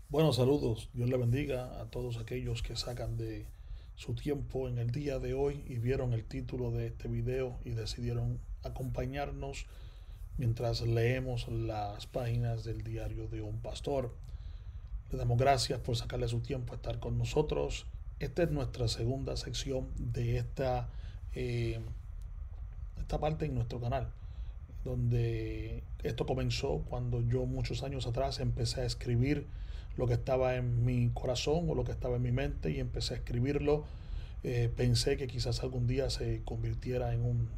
Bueno, saludos. Dios le bendiga a todos aquellos que sacan de su tiempo en el día de hoy y vieron el título de este video y decidieron acompañarnos mientras leemos las páginas del diario de un pastor. Le damos gracias por sacarle su tiempo a estar con nosotros. Esta es nuestra segunda sección de esta parte en nuestro canal, donde esto comenzó cuando yo muchos años atrás empecé a escribir lo que estaba en mi corazón o lo que estaba en mi mente y empecé a escribirlo. Pensé que quizás algún día se convirtiera en un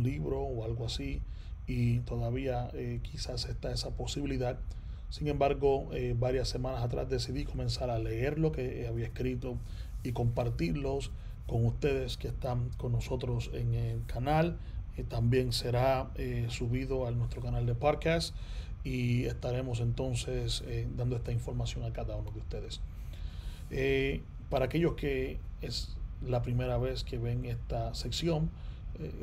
libro o algo así y todavía quizás está esa posibilidad. Sin embargo, varias semanas atrás decidí comenzar a leer lo que había escrito y compartirlos con ustedes que están con nosotros en el canal. También será subido a nuestro canal de podcast y estaremos entonces dando esta información a cada uno de ustedes. Para aquellos que es la primera vez que ven esta sección,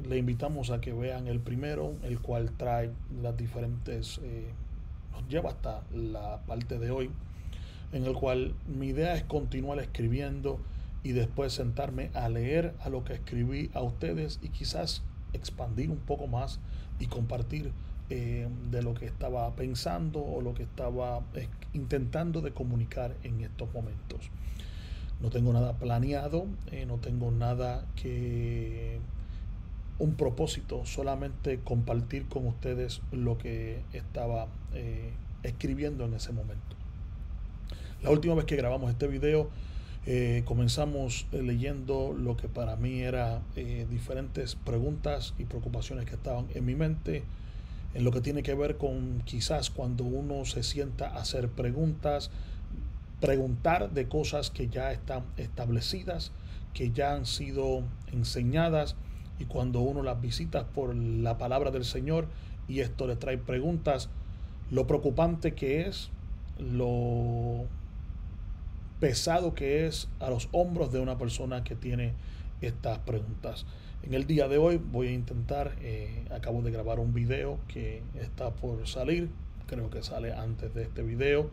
le invitamos a que vean el primero, el cual trae las diferentes, nos lleva hasta la parte de hoy, en el cual mi idea es continuar escribiendo y después sentarme a leer a lo que escribí a ustedes y quizás expandir un poco más y compartir de lo que estaba pensando o lo que estaba intentando de comunicar en estos momentos. No tengo nada planeado, no tengo nada que un propósito, solamente compartir con ustedes lo que estaba escribiendo en ese momento. La última vez que grabamos este video, comenzamos leyendo lo que para mí era diferentes preguntas y preocupaciones que estaban en mi mente, en lo que tiene que ver con quizás cuando uno se sienta a hacer preguntas, preguntar de cosas que ya están establecidas, que ya han sido enseñadas, y cuando uno las visita por la palabra del Señor y esto le trae preguntas, lo preocupante que es, lo pesado que es a los hombros de una persona que tiene estas preguntas. En el día de hoy voy a intentar, acabo de grabar un video que está por salir, creo que sale antes de este video,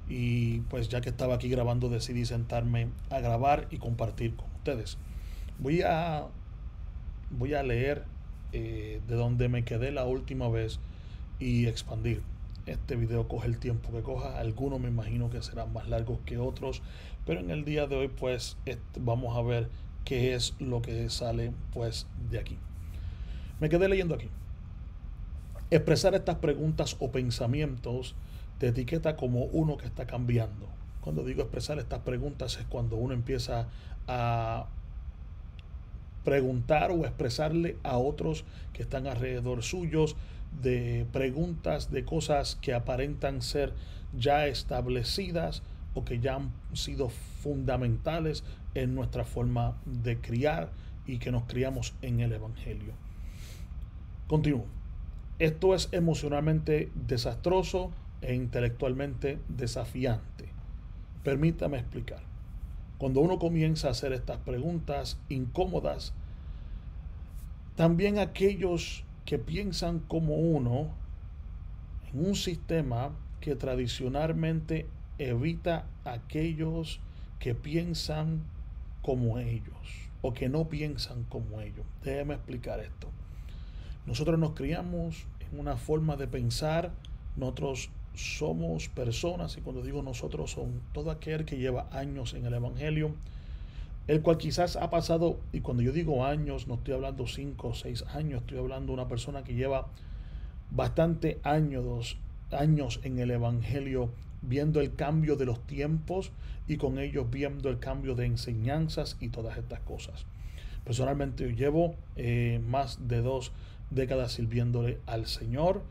y pues ya que estaba aquí grabando decidí sentarme a grabar y compartir con ustedes. Voy a, voy a leer de donde me quedé la última vez y expandir. Este video coge el tiempo que coja, algunos me imagino que serán más largos que otros, pero en el día de hoy pues vamos a ver qué es lo que sale pues de aquí. Me quedé leyendo aquí. Expresar estas preguntas o pensamientos te etiqueta como uno que está cambiando. Cuando digo expresar estas preguntas es cuando uno empieza a preguntar o expresarle a otros que están alrededor suyos de preguntas de cosas que aparentan ser ya establecidas o que ya han sido fundamentales en nuestra forma de criar y que nos criamos en el Evangelio. Continúo. Esto es emocionalmente desastroso e intelectualmente desafiante. Permítame explicar. Cuando uno comienza a hacer estas preguntas incómodas, también aquellos que piensan como uno en un sistema que tradicionalmente evita a aquellos que piensan como ellos o que no piensan como ellos. Déjeme explicar esto. Nosotros nos criamos en una forma de pensar, nosotros somos personas, y cuando digo nosotros son todo aquel que lleva años en el Evangelio, el cual quizás ha pasado, y cuando yo digo años, no estoy hablando 5 o 6 años, estoy hablando de una persona que lleva bastante años en el Evangelio, viendo el cambio de los tiempos y con ellos viendo el cambio de enseñanzas y todas estas cosas. Personalmente yo llevo más de 2 décadas sirviéndole al Señor,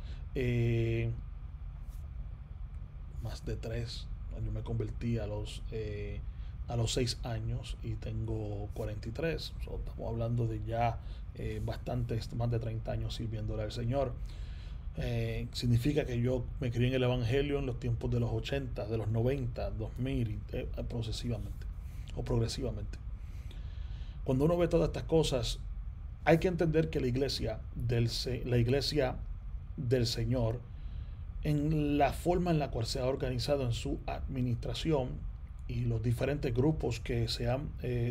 más de 3. Yo me convertí a los 6 años y tengo 43. Estamos hablando de ya bastantes, más de 30 años sirviéndole al Señor. Significa que yo me crié en el Evangelio en los tiempos de los 80, de los 90, 2000, progresivamente o progresivamente. Cuando uno ve todas estas cosas, hay que entender que la iglesia del Señor en la forma en la cual se ha organizado en su administración y los diferentes grupos que se han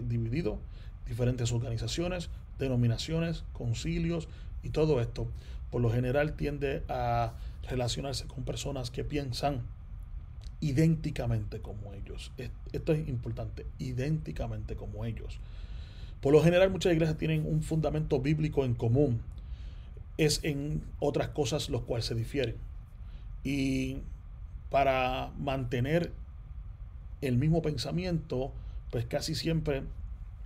dividido, diferentes organizaciones, denominaciones, concilios y todo esto, por lo general tiende a relacionarse con personas que piensan idénticamente como ellos. Esto es importante, idénticamente como ellos. Por lo general muchas iglesias tienen un fundamento bíblico en común. Es en otras cosas los cuales se difieren. Y para mantener el mismo pensamiento, pues casi siempre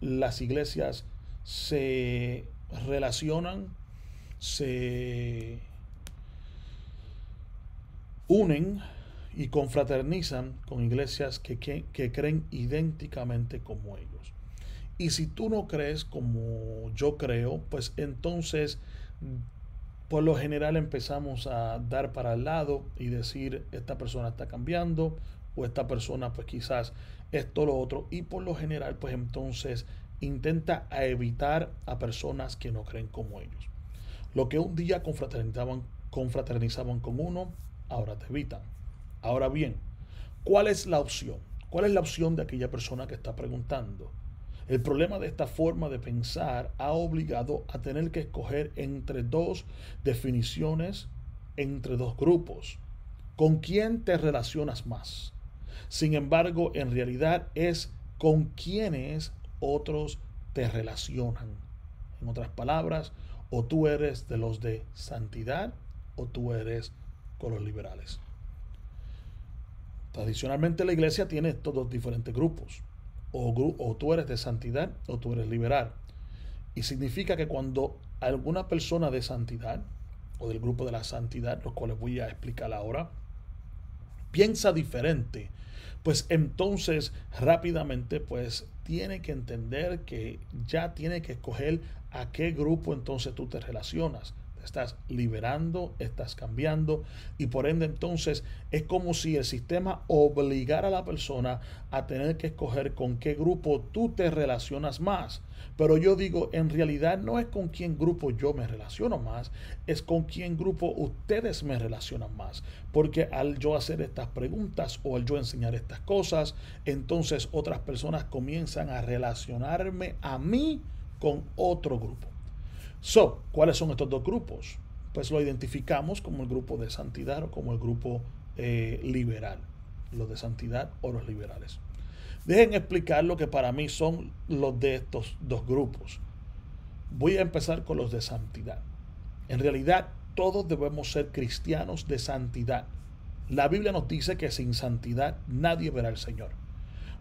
las iglesias se relacionan, se unen y confraternizan con iglesias que creen idénticamente como ellos. Y si tú no crees como yo creo, pues entonces por lo general empezamos a dar para el lado y decir esta persona está cambiando o esta persona pues quizás esto o lo otro, y por lo general pues entonces intenta evitar a personas que no creen como ellos. Lo que un día confraternizaban con uno, ahora te evitan. Ahora bien, ¿cuál es la opción? ¿Cuál es la opción de aquella persona que está preguntando? El problema de esta forma de pensar ha obligado a tener que escoger entre dos definiciones, entre dos grupos. ¿Con quién te relacionas más? Sin embargo, en realidad es con quienes otros te relacionan. En otras palabras, o tú eres de los de santidad o tú eres con los liberales. Tradicionalmente la iglesia tiene estos dos diferentes grupos. O tú eres de santidad o tú eres liberal. Y significa que cuando alguna persona de santidad o del grupo de la santidad, los cuales voy a explicar ahora, piensa diferente, pues entonces rápidamente pues tiene que entender que ya tiene que escoger a qué grupo entonces tú te relacionas. Estás liberando, estás cambiando, y por ende entonces es como si el sistema obligara a la persona a tener que escoger con qué grupo tú te relacionas más. Pero yo digo, en realidad no es con quién grupo yo me relaciono más, es con quién grupo ustedes me relacionan más. Porque al yo hacer estas preguntas o al yo enseñar estas cosas, entonces otras personas comienzan a relacionarme a mí con otro grupo. ¿Cuáles son estos dos grupos? Pues lo identificamos como el grupo de santidad o como el grupo liberal. Los de santidad o los liberales. Dejen explicar lo que para mí son los de estos dos grupos. Voy a empezar con los de santidad. En realidad, todos debemos ser cristianos de santidad. La Biblia nos dice que sin santidad nadie verá al Señor.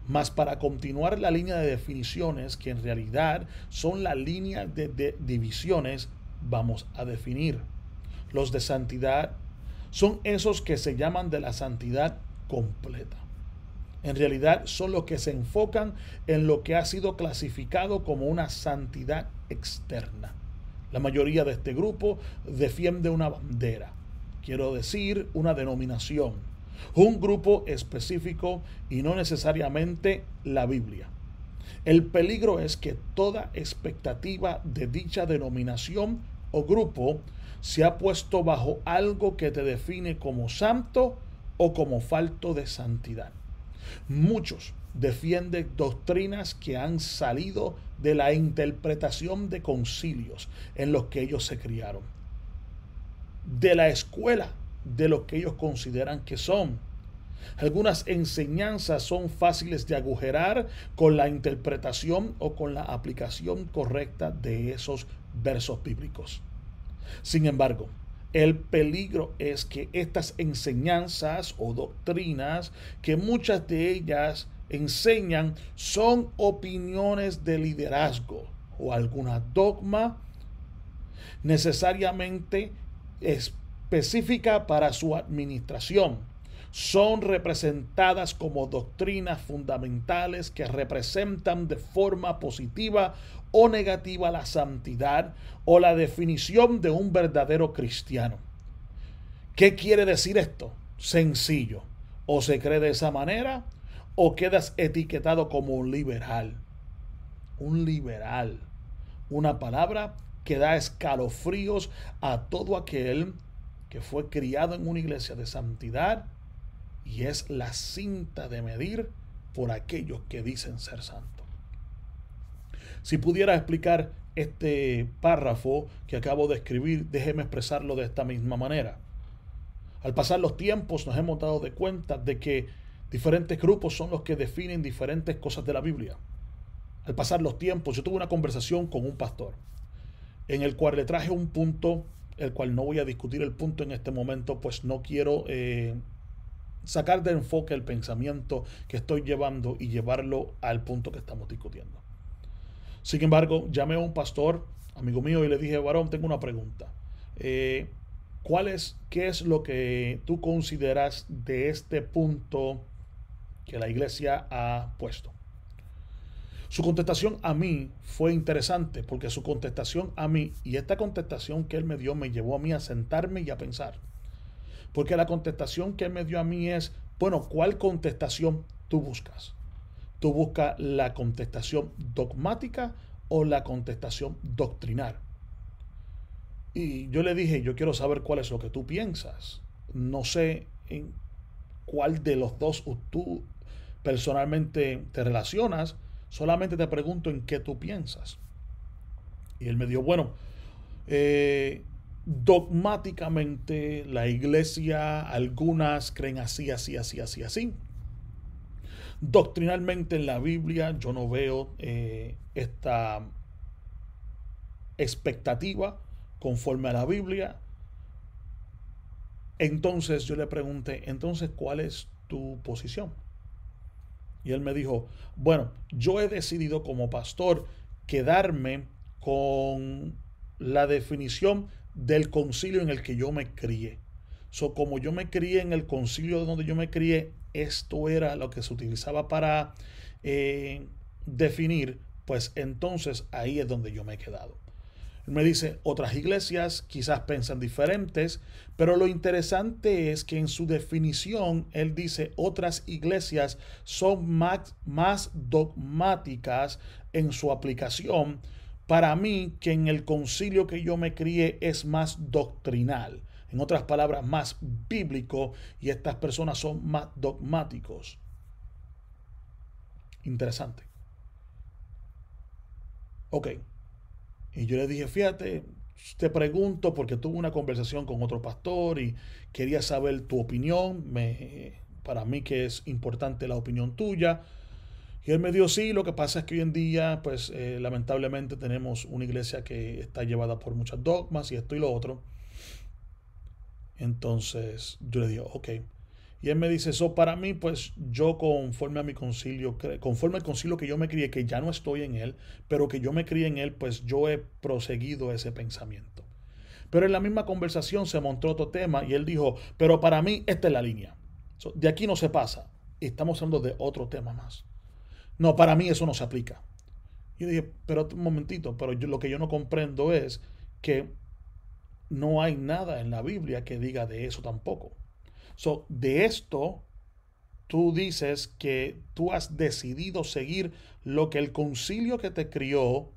Mas para continuar la línea de definiciones, que en realidad son la línea de divisiones, vamos a definir. Los de santidad son esos que se llaman de la santidad completa. En realidad son los que se enfocan en lo que ha sido clasificado como una santidad externa. La mayoría de este grupo defiende una bandera, quiero decir, una denominación, un grupo específico y no necesariamente la Biblia. El peligro es que toda expectativa de dicha denominación o grupo se ha puesto bajo algo que te define como santo o como falto de santidad. Muchos defienden doctrinas que han salido de la interpretación de concilios en los que ellos se criaron, de la escuela de lo que ellos consideran que son. Algunas enseñanzas son fáciles de agujerar con la interpretación o con la aplicación correcta de esos versos bíblicos. Sin embargo, el peligro es que estas enseñanzas o doctrinas, que muchas de ellas enseñan, son opiniones de liderazgo o alguna dogma necesariamente específica para su administración. Son representadas como doctrinas fundamentales que representan de forma positiva o negativa la santidad o la definición de un verdadero cristiano. ¿Qué quiere decir esto? Sencillo. O se cree de esa manera o quedas etiquetado como un liberal. Un liberal. Una palabra que da escalofríos a todo aquel que fue criado en una iglesia de santidad y es la cinta de medir por aquellos que dicen ser santos. Si pudiera explicar este párrafo que acabo de escribir, déjeme expresarlo de esta misma manera. Al pasar los tiempos nos hemos dado de cuenta de que diferentes grupos son los que definen diferentes cosas de la Biblia. Al pasar los tiempos, yo tuve una conversación con un pastor en el cual le traje un punto, el cual no voy a discutir el punto en este momento, pues no quiero sacar de enfoque el pensamiento que estoy llevando y llevarlo al punto que estamos discutiendo. Sin embargo, llamé a un pastor, amigo mío, y le dije, varón, tengo una pregunta. ¿Qué es lo que tú consideras de este punto que la iglesia ha puesto? Su contestación a mí fue interesante, porque su contestación a mí, y esta contestación que él me dio, me llevó a mí a sentarme y a pensar. Porque la contestación que él me dio a mí es, bueno, ¿cuál contestación tú buscas? ¿Tú buscas la contestación dogmática o la contestación doctrinal? Y yo le dije, yo quiero saber cuál es lo que tú piensas. No sé en cuál de los dos tú personalmente te relacionas, solamente te pregunto en qué tú piensas. Y él me dijo, bueno, dogmáticamente la iglesia, algunas creen así, así, así, así, así. Doctrinalmente en la Biblia yo no veo esta expectativa conforme a la Biblia. Entonces yo le pregunté, entonces, ¿cuál es tu posición? Y él me dijo, bueno, yo he decidido como pastor quedarme con la definición del concilio en el que yo me crié. Como yo me crié en el concilio donde yo me crié, esto era lo que se utilizaba para definir, pues entonces ahí es donde yo me he quedado. Él me dice, otras iglesias quizás piensan diferentes, pero lo interesante es que en su definición, él dice, otras iglesias son más dogmáticas en su aplicación. Para mí, que en el concilio que yo me crié es más doctrinal. En otras palabras, más bíblico, y estas personas son más dogmáticos. Interesante. Ok. Y yo le dije, fíjate, te pregunto porque tuve una conversación con otro pastor y quería saber tu opinión. Para mí que es importante la opinión tuya. Y él me dijo, sí, lo que pasa es que hoy en día, pues lamentablemente tenemos una iglesia que está llevada por muchas dogmas y esto y lo otro. Entonces yo le digo, ok. Y él me dice, eso para mí, pues yo conforme a mi concilio, conforme al concilio que yo me crié, que ya no estoy en él, pero que yo me crié en él, pues yo he proseguido ese pensamiento. Pero en la misma conversación se montó otro tema y él dijo, pero para mí esta es la línea. De aquí no se pasa. Estamos hablando de otro tema más. No, para mí eso no se aplica. Yo dije, pero un momentito, pero lo que yo no comprendo es que no hay nada en la Biblia que diga de eso tampoco. De esto, tú dices que tú has decidido seguir lo que el concilio que te crió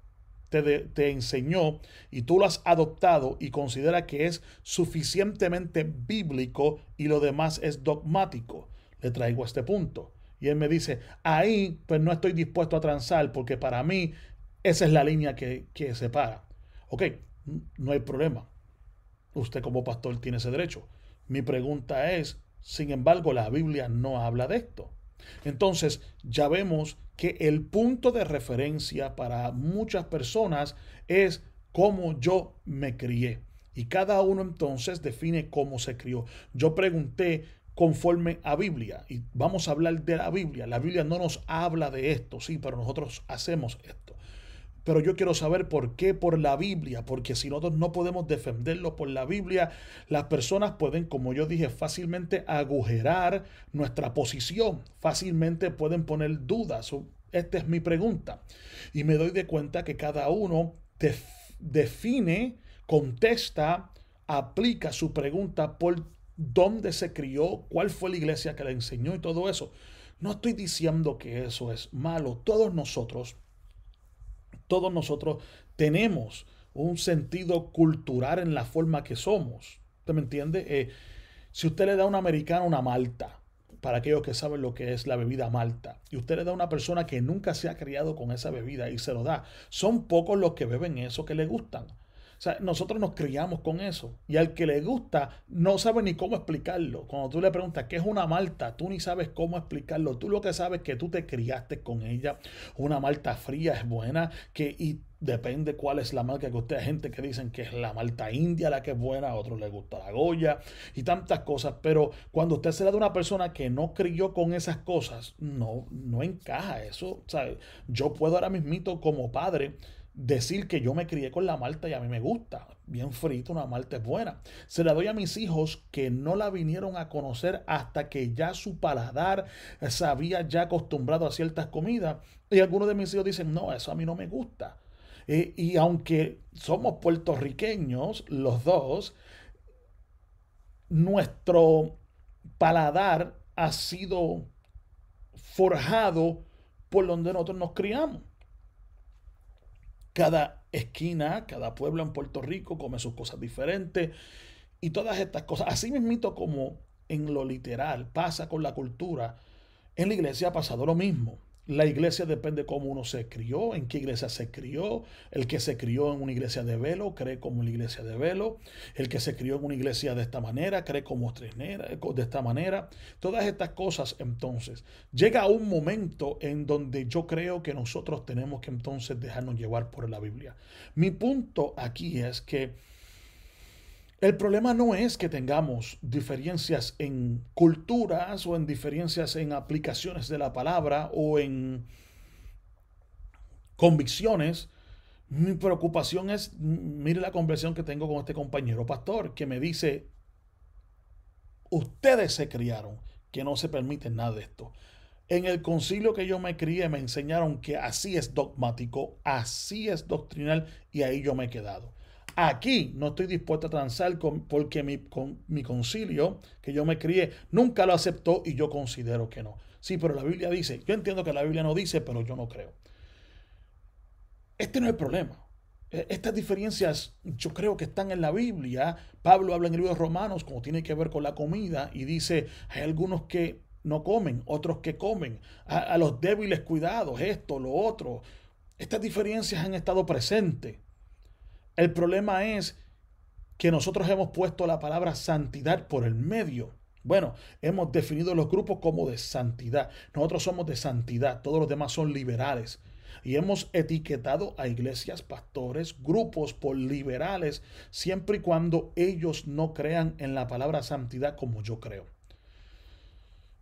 te enseñó y tú lo has adoptado y considera que es suficientemente bíblico y lo demás es dogmático. Le traigo este punto. Y él me dice, ahí pues no estoy dispuesto a transar porque para mí esa es la línea que separa. Ok, no hay problema. Usted como pastor tiene ese derecho. Mi pregunta es, sin embargo, la Biblia no habla de esto. Entonces, ya vemos que el punto de referencia para muchas personas es cómo yo me crié. Y cada uno entonces define cómo se crió. Yo pregunté conforme a Biblia y vamos a hablar de la Biblia. La Biblia no nos habla de esto, sí, pero nosotros hacemos esto. Pero yo quiero saber por qué por la Biblia, porque si nosotros no podemos defenderlo por la Biblia, las personas pueden, como yo dije, fácilmente agujerar nuestra posición, fácilmente pueden poner dudas. Esta es mi pregunta. Y me doy de cuenta que cada uno define, contesta, aplica su pregunta por dónde se crió, cuál fue la iglesia que le enseñó y todo eso. No estoy diciendo que eso es malo. Todos nosotros tenemos un sentido cultural en la forma que somos. ¿Usted me entiende? Si usted le da a un americano una malta, para aquellos que saben lo que es la bebida malta, y usted le da a una persona que nunca se ha criado con esa bebida y se lo da, son pocos los que beben eso que le gustan. O sea, nosotros nos criamos con eso. Y al que le gusta, no sabe ni cómo explicarlo. Cuando tú le preguntas qué es una malta, tú ni sabes cómo explicarlo. Tú lo que sabes es que tú te criaste con ella. Una malta fría es buena, y depende cuál es la marca que usted. Hay gente que dicen que es la malta india la que es buena, a otros les gusta la Goya y tantas cosas. Pero cuando usted se la da a una persona que no crió con esas cosas, no encaja eso. ¿Sabe? Yo puedo ahora mismito como padre decir que yo me crié con la malta y a mí me gusta. Bien frita, una malta es buena. Se la doy a mis hijos que no la vinieron a conocer hasta que ya su paladar se había ya acostumbrado a ciertas comidas. Y algunos de mis hijos dicen, no, eso a mí no me gusta. Y aunque somos puertorriqueños, los dos, nuestro paladar ha sido forjado por donde nosotros nos criamos. Cada esquina, cada pueblo en Puerto Rico come sus cosas diferentes y todas estas cosas. Así mismito como en lo literal pasa con la cultura, en la iglesia ha pasado lo mismo. La iglesia depende cómo uno se crió, en qué iglesia se crió. El que se crió en una iglesia de velo cree como la iglesia de velo. El que se crió en una iglesia de esta manera cree como de esta manera. Todas estas cosas, entonces, llega un momento en donde yo creo que nosotros tenemos que entonces dejarnos llevar por la Biblia. Mi punto aquí es que el problema no es que tengamos diferencias en culturas o en diferencias en aplicaciones de la palabra o en convicciones. Mi preocupación es, mire la conversación que tengo con este compañero pastor que me dice, ustedes se criaron que no se permite nada de esto. En el concilio que yo me crié me enseñaron que así es dogmático, así es doctrinal y ahí yo me he quedado. Aquí no estoy dispuesto a transar porque mi concilio que yo me crié nunca lo aceptó y yo considero que no. Sí, pero la Biblia dice, yo entiendo que la Biblia no dice, pero yo no creo. Este no es el problema. Estas diferencias yo creo que están en la Biblia. Pablo habla en el libro de Romanos como tiene que ver con la comida y dice, hay algunos que no comen, otros que comen. A los débiles cuidados, esto, lo otro. Estas diferencias han estado presentes. El problema es que nosotros hemos puesto la palabra santidad por el medio. Bueno, hemos definido los grupos como de santidad. Nosotros somos de santidad, todos los demás son liberales. Y hemos etiquetado a iglesias, pastores, grupos por liberales, siempre y cuando ellos no crean en la palabra santidad como yo creo.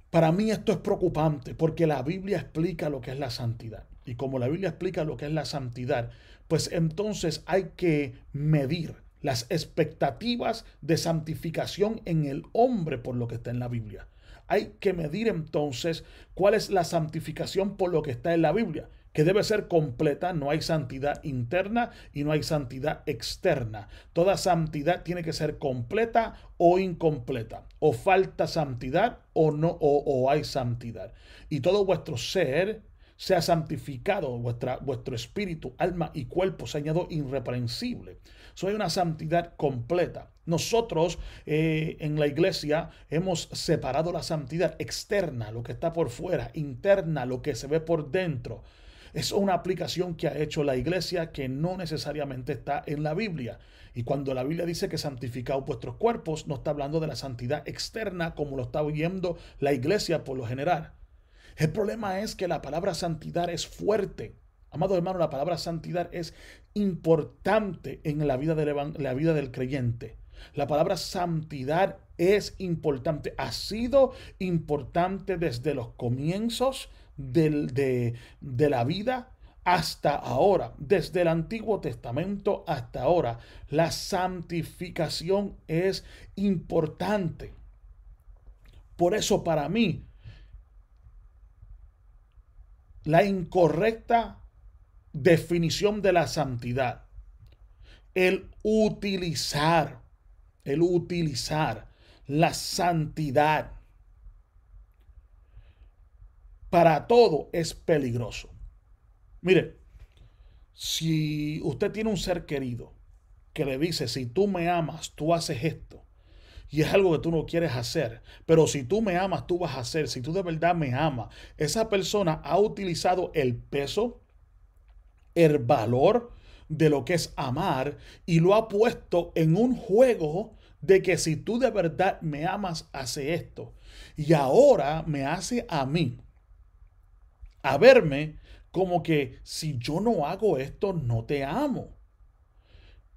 Para mí esto es preocupante porque la Biblia explica lo que es la santidad. Y como la Biblia explica lo que es la santidad, pues entonces hay que medir las expectativas de santificación en el hombre por lo que está en la Biblia. Hay que medir entonces cuál es la santificación por lo que está en la Biblia, que debe ser completa. No hay santidad interna y no hay santidad externa. Toda santidad tiene que ser completa o incompleta. O falta santidad o no, o hay santidad. Y todo vuestro ser sea santificado, vuestro espíritu, alma y cuerpo sea añadido irreprensible. Hay una santidad completa. Nosotros en la iglesia hemos separado la santidad externa, lo que está por fuera, interna, lo que se ve por dentro. Es una aplicación que ha hecho la iglesia que no necesariamente está en la Biblia. Y cuando la Biblia dice que santificaos vuestros cuerpos, no está hablando de la santidad externa como lo está oyendo la iglesia por lo general. El problema es que la palabra santidad es fuerte. Amado hermano, la palabra santidad es importante en la vida del creyente. La palabra santidad es importante. Ha sido importante desde los comienzos de la vida hasta ahora. Desde el Antiguo Testamento hasta ahora. La santificación es importante. Por eso para mí, la incorrecta definición de la santidad, el utilizar la santidad para todo es peligroso. Mire, si usted tiene un ser querido que le dice, si tú me amas, tú haces esto, y es algo que tú no quieres hacer. Pero si tú me amas, tú vas a hacer. Si tú de verdad me amas, esa persona ha utilizado el peso, el valor de lo que es amar y lo ha puesto en un juego de que si tú de verdad me amas, hace esto. Y ahora me hace a mí a verme como que si yo no hago esto, no te amo.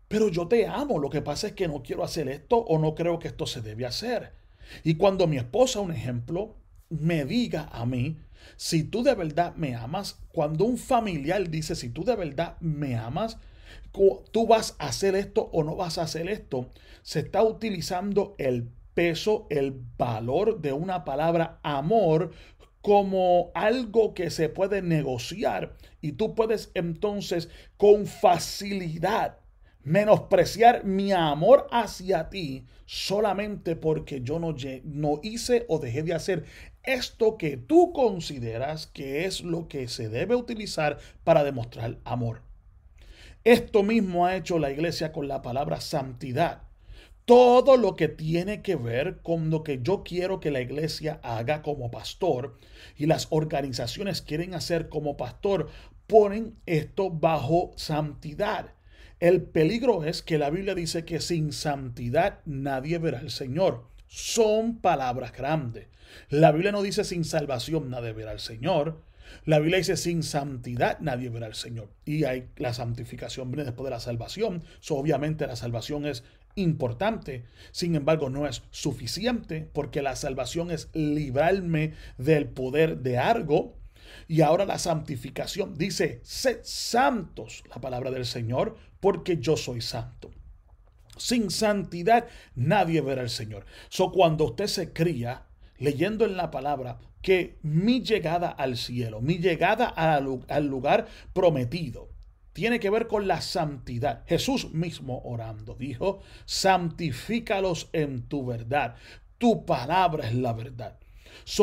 Pero yo te amo, lo que pasa es que no quiero hacer esto o no creo que esto se debe hacer. Y cuando mi esposa, un ejemplo, me diga a mí, si tú de verdad me amas, cuando un familiar dice, si tú de verdad me amas, tú vas a hacer esto o no vas a hacer esto, se está utilizando el peso, el valor de una palabra amor como algo que se puede negociar y tú puedes entonces con facilidad menospreciar mi amor hacia ti solamente porque yo no hice o dejé de hacer esto que tú consideras que es lo que se debe utilizar para demostrar amor. Esto mismo ha hecho la iglesia con la palabra santidad. Todo lo que tiene que ver con lo que yo quiero que la iglesia haga como pastor y las organizaciones quieren hacer como pastor, ponen esto bajo santidad. El peligro es que la Biblia dice que sin santidad nadie verá al Señor. Son palabras grandes. La Biblia no dice sin salvación nadie verá al Señor. La Biblia dice sin santidad nadie verá al Señor. Y hay, la santificación viene después de la salvación. Obviamente la salvación es importante, sin embargo no es suficiente porque la salvación es librarme del poder de algo. Y ahora la santificación dice, sed santos, la palabra del Señor, porque yo soy santo. Sin santidad nadie verá al Señor. Cuando usted se cría leyendo en la palabra que mi llegada al cielo, mi llegada al lugar prometido, tiene que ver con la santidad. Jesús mismo orando dijo, santifícalos en tu verdad. Tu palabra es la verdad.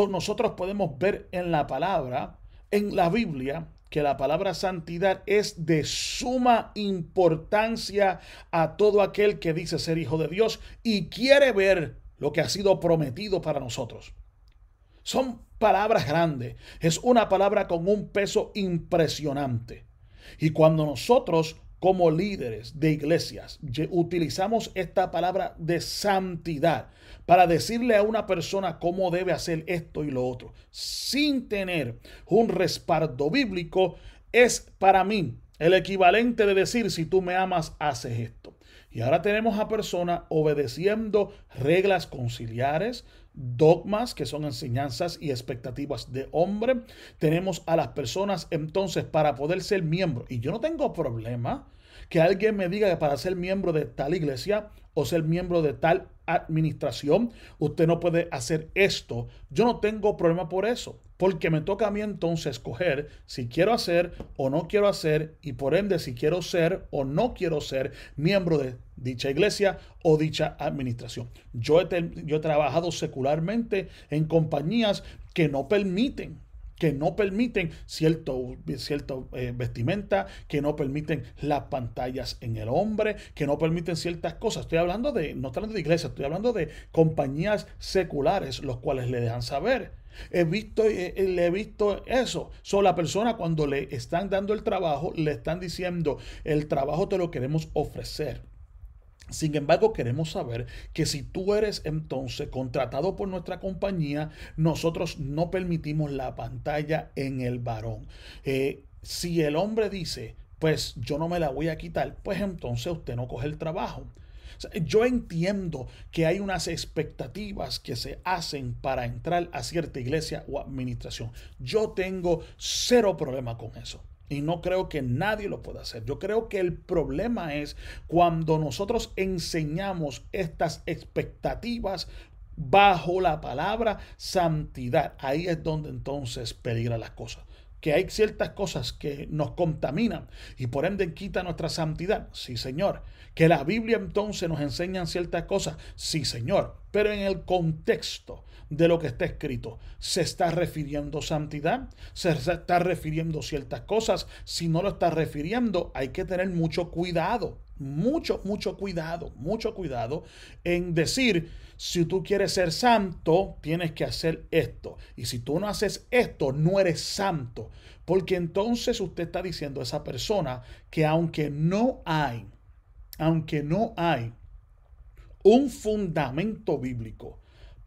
Nosotros podemos ver en la palabra, en la Biblia, que la palabra santidad es de suma importancia a todo aquel que dice ser hijo de Dios y quiere ver lo que ha sido prometido para nosotros. Son palabras grandes. Es una palabra con un peso impresionante. Y cuando nosotros como líderes de iglesias utilizamos esta palabra de santidad para decirle a una persona cómo debe hacer esto y lo otro, sin tener un respaldo bíblico, es para mí el equivalente de decir, si tú me amas, haces esto. Y ahora tenemos a personas obedeciendo reglas conciliares, dogmas, que son enseñanzas y expectativas de hombre. Tenemos a las personas entonces para poder ser miembro. Y yo no tengo problema que alguien me diga que para ser miembro de tal iglesia o ser miembro de tal administración, usted no puede hacer esto. Yo no tengo problema por eso, porque me toca a mí entonces escoger si quiero hacer o no quiero hacer y por ende si quiero ser o no quiero ser miembro de dicha iglesia o dicha administración. Yo he trabajado secularmente en compañías que no permiten cierto vestimenta, que no permiten las pantallas en el hombre, que no permiten ciertas cosas. No estoy hablando de iglesia, estoy hablando de compañías seculares, los cuales le dejan saber. Le he visto eso. La persona cuando le están dando el trabajo, le están diciendo, el trabajo te lo queremos ofrecer. Sin embargo, queremos saber que si tú eres entonces contratado por nuestra compañía, nosotros no permitimos la pantalla en el varón. Si el hombre dice, pues yo no me la voy a quitar, pues entonces usted no coge el trabajo. Yo entiendo que hay unas expectativas que se hacen para entrar a cierta iglesia o administración. Yo tengo cero problema con eso. Y no creo que nadie lo pueda hacer. Yo creo que el problema es cuando nosotros enseñamos estas expectativas bajo la palabra santidad. Ahí es donde entonces peligra las cosas. Que hay ciertas cosas que nos contaminan y por ende quita nuestra santidad. Sí, Señor. Que la Biblia entonces nos enseña ciertas cosas. Sí, Señor. Pero en el contexto de lo que está escrito, ¿se está refiriendo santidad? ¿Se está refiriendo ciertas cosas? Si no lo está refiriendo, hay que tener mucho cuidado. mucho cuidado en decir, si tú quieres ser santo, tienes que hacer esto. Y si tú no haces esto, no eres santo. Porque entonces usted está diciendo a esa persona que aunque no hay un fundamento bíblico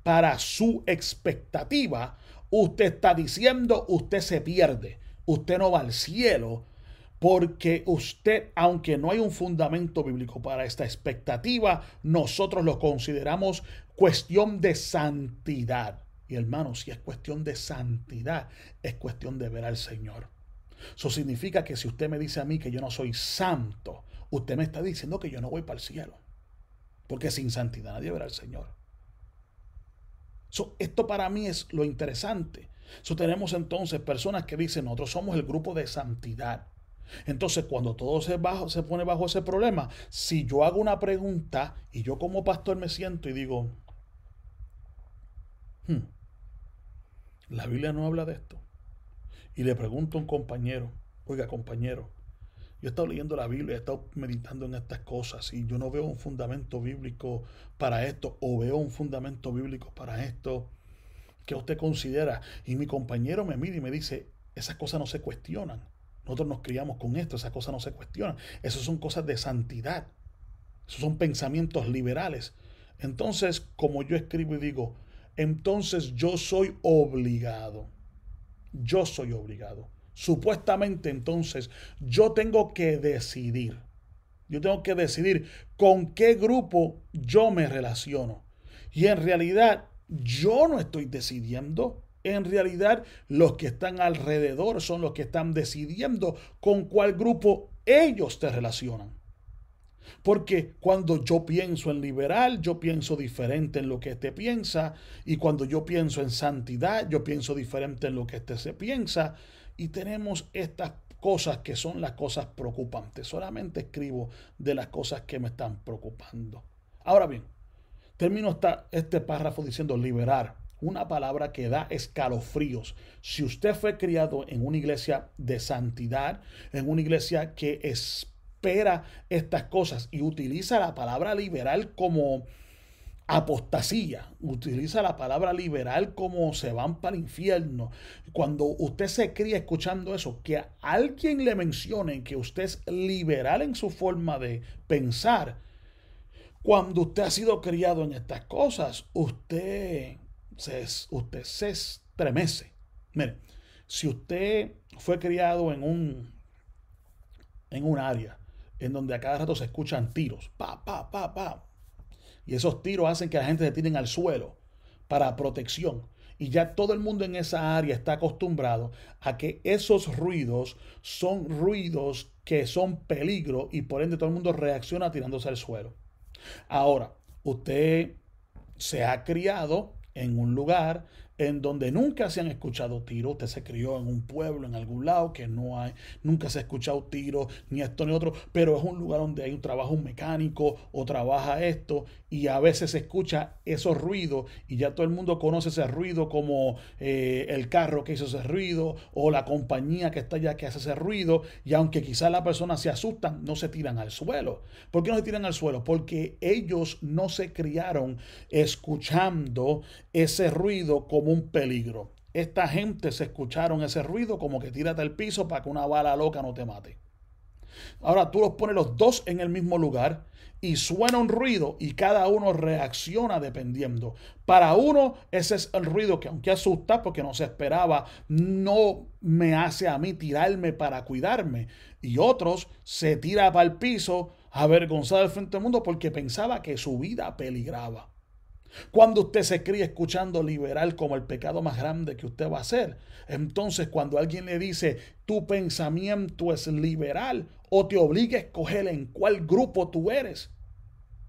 para su expectativa, usted está diciendo, usted se pierde, usted no va al cielo, porque usted, aunque no hay un fundamento bíblico para esta expectativa, nosotros lo consideramos cuestión de santidad. Y hermano, si es cuestión de santidad, es cuestión de ver al Señor. Eso significa que si usted me dice a mí que yo no soy santo, usted me está diciendo que yo no voy para el cielo. Porque sin santidad nadie verá al Señor. Esto para mí es lo interesante. Tenemos entonces personas que dicen, nosotros somos el grupo de santidad. Entonces, cuando todo se pone bajo ese problema, si yo hago una pregunta y yo como pastor me siento y digo, la Biblia no habla de esto. Y le pregunto a un compañero, oiga compañero, yo he estado leyendo la Biblia, he estado meditando en estas cosas y yo no veo un fundamento bíblico para esto, o veo un fundamento bíblico para esto. ¿Qué usted considera? Y mi compañero me mira y me dice, esas cosas no se cuestionan. Nosotros nos criamos con esto, esas cosas no se cuestionan. Esas son cosas de santidad. Esos son pensamientos liberales. Entonces, como yo escribo y digo, entonces yo soy obligado. Yo soy obligado. Supuestamente entonces yo tengo que decidir. Yo tengo que decidir con qué grupo yo me relaciono. Y en realidad yo no estoy decidiendo. En realidad los que están alrededor son los que están decidiendo con cuál grupo ellos te relacionan. Porque cuando yo pienso en liberal, yo pienso diferente en lo que este piensa. Y cuando yo pienso en santidad, yo pienso diferente en lo que este se piensa. Y tenemos estas cosas que son las cosas preocupantes. Solamente escribo de las cosas que me están preocupando. Ahora bien, termino este párrafo diciendo liberar. Una palabra que da escalofríos. Si usted fue criado en una iglesia de santidad, en una iglesia que espera estas cosas y utiliza la palabra liberal como apostasía, utiliza la palabra liberal como se van para el infierno. Cuando usted se cría escuchando eso, que a alguien le mencione que usted es liberal en su forma de pensar, cuando usted ha sido criado en estas cosas, usted se estremece. Mire, si usted fue criado en un área en donde a cada rato se escuchan tiros, pa, pa, pa, pa, y esos tiros hacen que la gente se tiren al suelo para protección, y ya todo el mundo en esa área está acostumbrado a que esos ruidos son ruidos que son peligro, y por ende todo el mundo reacciona tirándose al suelo. Ahora, usted se ha criado en un lugar en donde nunca se han escuchado tiros. Usted se crió en un pueblo, en algún lado, que nunca se ha escuchado tiros, ni esto ni otro, pero es un lugar donde hay un trabajo mecánico o trabaja esto, y a veces se escucha esos ruidos y ya todo el mundo conoce ese ruido como el carro que hizo ese ruido o la compañía que está allá que hace ese ruido, y aunque quizás las personas se asustan, no se tiran al suelo. ¿Por qué no se tiran al suelo? Porque ellos no se criaron escuchando ese ruido como un peligro. Esta gente se escucharon ese ruido como que tírate al piso para que una bala loca no te mate. Ahora tú los pones los dos en el mismo lugar y suena un ruido y cada uno reacciona dependiendo. Para uno ese es el ruido que, aunque asusta porque no se esperaba, no me hace a mí tirarme para cuidarme. Y otros se tira para el piso avergonzado al frente del mundo porque pensaba que su vida peligraba. Cuando usted se cría escuchando liberal como el pecado más grande que usted va a hacer, entonces cuando alguien le dice tu pensamiento es liberal o te obliga a escoger en cuál grupo tú eres,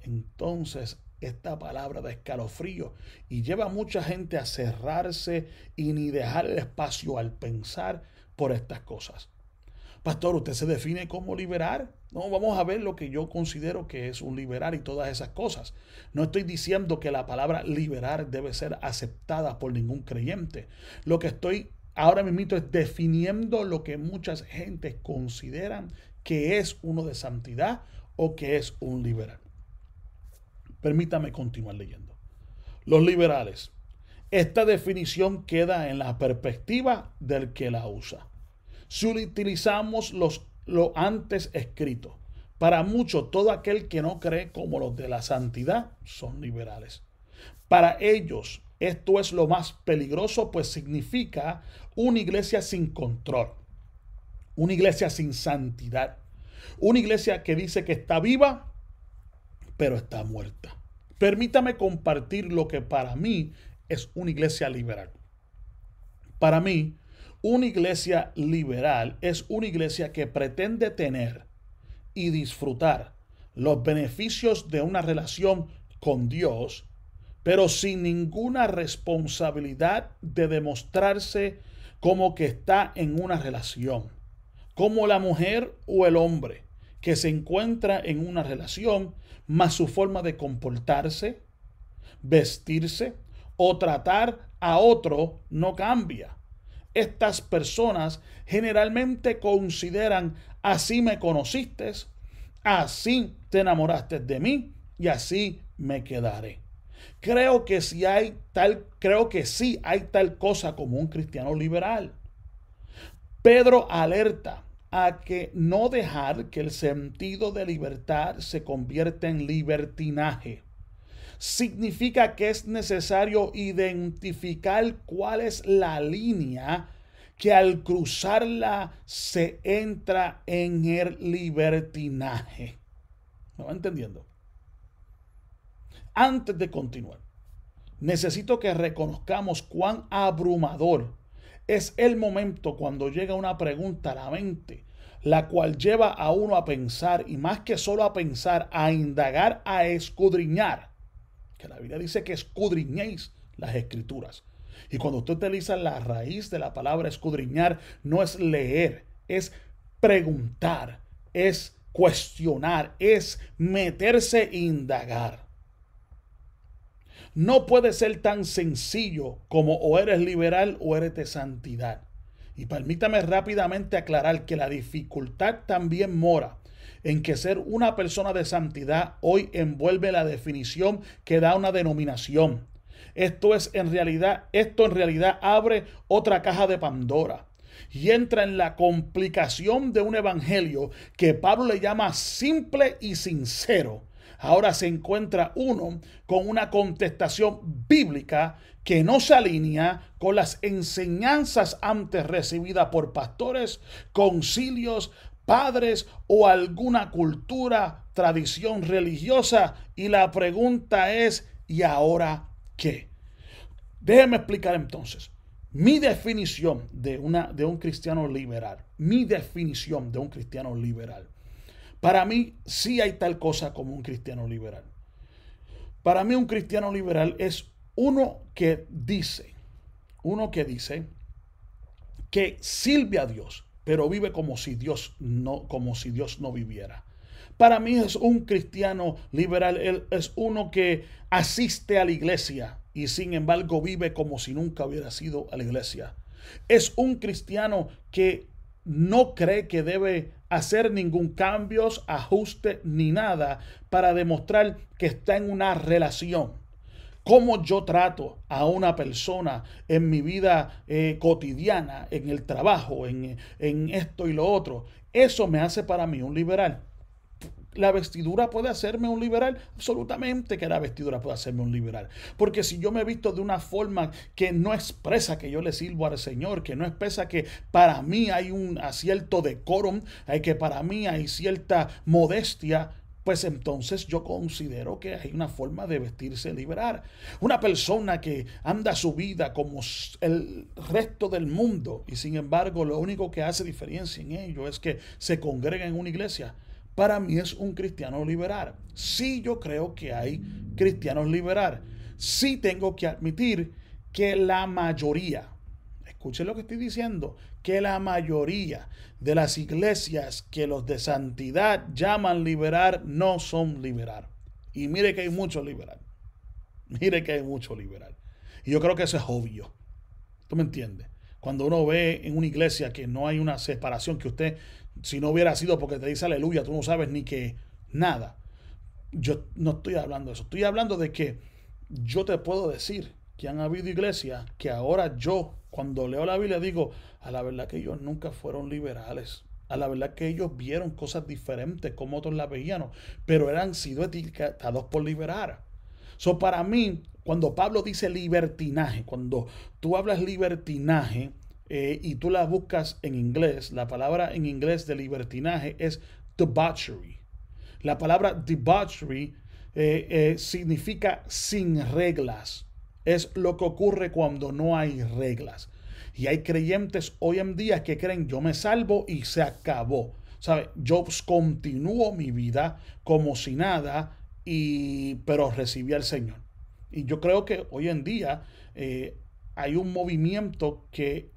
entonces esta palabra da escalofrío y lleva a mucha gente a cerrarse y ni dejar el espacio al pensar por estas cosas. Pastor, ¿usted se define como liberal? No, vamos a ver lo que yo considero que es un liberal y todas esas cosas. No estoy diciendo que la palabra liberal debe ser aceptada por ningún creyente. Lo que estoy ahora mismo es definiendo lo que muchas gentes consideran que es uno de santidad o qué es un liberal. Permítame continuar leyendo. Los liberales. Esta definición queda en la perspectiva del que la usa. Si utilizamos lo antes escrito, para muchos todo aquel que no cree como los de la santidad son liberales. Para ellos esto es lo más peligroso, pues significa una iglesia sin control, una iglesia sin santidad, una iglesia que dice que está viva, pero está muerta. Permítame compartir lo que para mí es una iglesia liberal. Para mí, una iglesia liberal es una iglesia que pretende tener y disfrutar los beneficios de una relación con Dios, pero sin ninguna responsabilidad de demostrarse como que está en una relación, como la mujer o el hombre que se encuentra en una relación, más su forma de comportarse, vestirse o tratar a otro no cambia. Estas personas generalmente consideran: así me conociste, así te enamoraste de mí y así me quedaré. Creo que sí hay tal cosa como un cristiano liberal. Pedro alerta a que no dejar que el sentido de libertad se convierta en libertinaje. Significa que es necesario identificar cuál es la línea que al cruzarla se entra en el libertinaje. ¿Me va entendiendo? Antes de continuar, necesito que reconozcamos cuán abrumador es el momento cuando llega una pregunta a la mente, la cual lleva a uno a pensar, y más que solo a pensar, a indagar, a escudriñar. Que la Biblia dice que escudriñéis las escrituras. Y cuando usted utiliza la raíz de la palabra escudriñar, no es leer, es preguntar, es cuestionar, es meterse e indagar. No puede ser tan sencillo como o eres liberal o eres de santidad. Y permítame rápidamente aclarar que la dificultad también mora en que ser una persona de santidad hoy envuelve la definición que da una denominación. Esto en realidad abre otra caja de Pandora y entra en la complicación de un evangelio que Pablo le llama simple y sincero. Ahora se encuentra uno con una contestación bíblica que no se alinea con las enseñanzas antes recibidas por pastores, concilios, padres o alguna cultura, tradición religiosa. Y la pregunta es: ¿y ahora qué? Déjeme explicar entonces. Mi definición de un cristiano liberal. Mi definición de un cristiano liberal. Para mí sí hay tal cosa como un cristiano liberal. Para mí un cristiano liberal es uno que dice que sirve a Dios, pero vive como si Dios no viviera. Para mí es un cristiano liberal, él es uno que asiste a la iglesia y sin embargo vive como si nunca hubiera sido a la iglesia. Es un cristiano que no cree que debe hacer ningún cambio, ajuste ni nada para demostrar que está en una relación. Cómo yo trato a una persona en mi vida cotidiana, en el trabajo, en esto y lo otro, eso me hace para mí un liberal. ¿La vestidura puede hacerme un liberal? Absolutamente que la vestidura puede hacerme un liberal. Porque si yo me he visto de una forma que no expresa que yo le sirvo al Señor, que no expresa que para mí hay un cierto decorum, que para mí hay cierta modestia, pues entonces yo considero que hay una forma de vestirse liberal. Una persona que anda su vida como el resto del mundo y sin embargo lo único que hace diferencia en ello es que se congrega en una iglesia. Para mí es un cristiano liberal. Sí, yo creo que hay cristianos liberales. Sí tengo que admitir que la mayoría, escuchen lo que estoy diciendo, que la mayoría de las iglesias que los de santidad llaman liberal no son liberal. Y mire que hay mucho liberal. Mire que hay mucho liberal. Y yo creo que eso es obvio. ¿Tú me entiendes? Cuando uno ve en una iglesia que no hay una separación, que usted, si no hubiera sido porque te dice aleluya, tú no sabes nada. Yo no estoy hablando de eso. Estoy hablando de que yo te puedo decir que han habido iglesias que ahora yo, cuando leo la Biblia, digo, a la verdad que ellos nunca fueron liberales. A la verdad que ellos vieron cosas diferentes como otros las veían, pero eran sido etiquetados por liberar. So, para mí, cuando Pablo dice libertinaje, cuando tú hablas libertinaje y tú la buscas en inglés, la palabra en inglés de libertinaje es debauchery. La palabra debauchery significa sin reglas. Es lo que ocurre cuando no hay reglas. Y hay creyentes hoy en día que creen yo me salvo y se acabó. ¿Sabe? Yo continúo mi vida como si nada, pero recibí al Señor. Y yo creo que hoy en día hay un movimiento que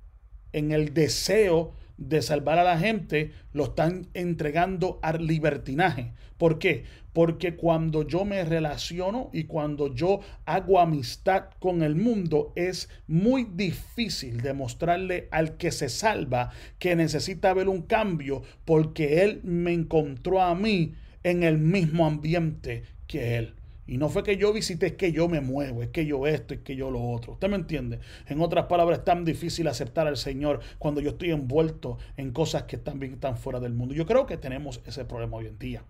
en el deseo de salvar a la gente lo están entregando al libertinaje. ¿Por qué? Porque cuando yo me relaciono y cuando yo hago amistad con el mundo, es muy difícil demostrarle al que se salva que necesita ver un cambio porque él me encontró a mí en el mismo ambiente que él. Y no fue que yo visité, es que yo me muevo, es que yo esto, es que yo lo otro. ¿Usted me entiende? En otras palabras, es tan difícil aceptar al Señor cuando yo estoy envuelto en cosas que también están fuera del mundo. Yo creo que tenemos ese problema hoy en día.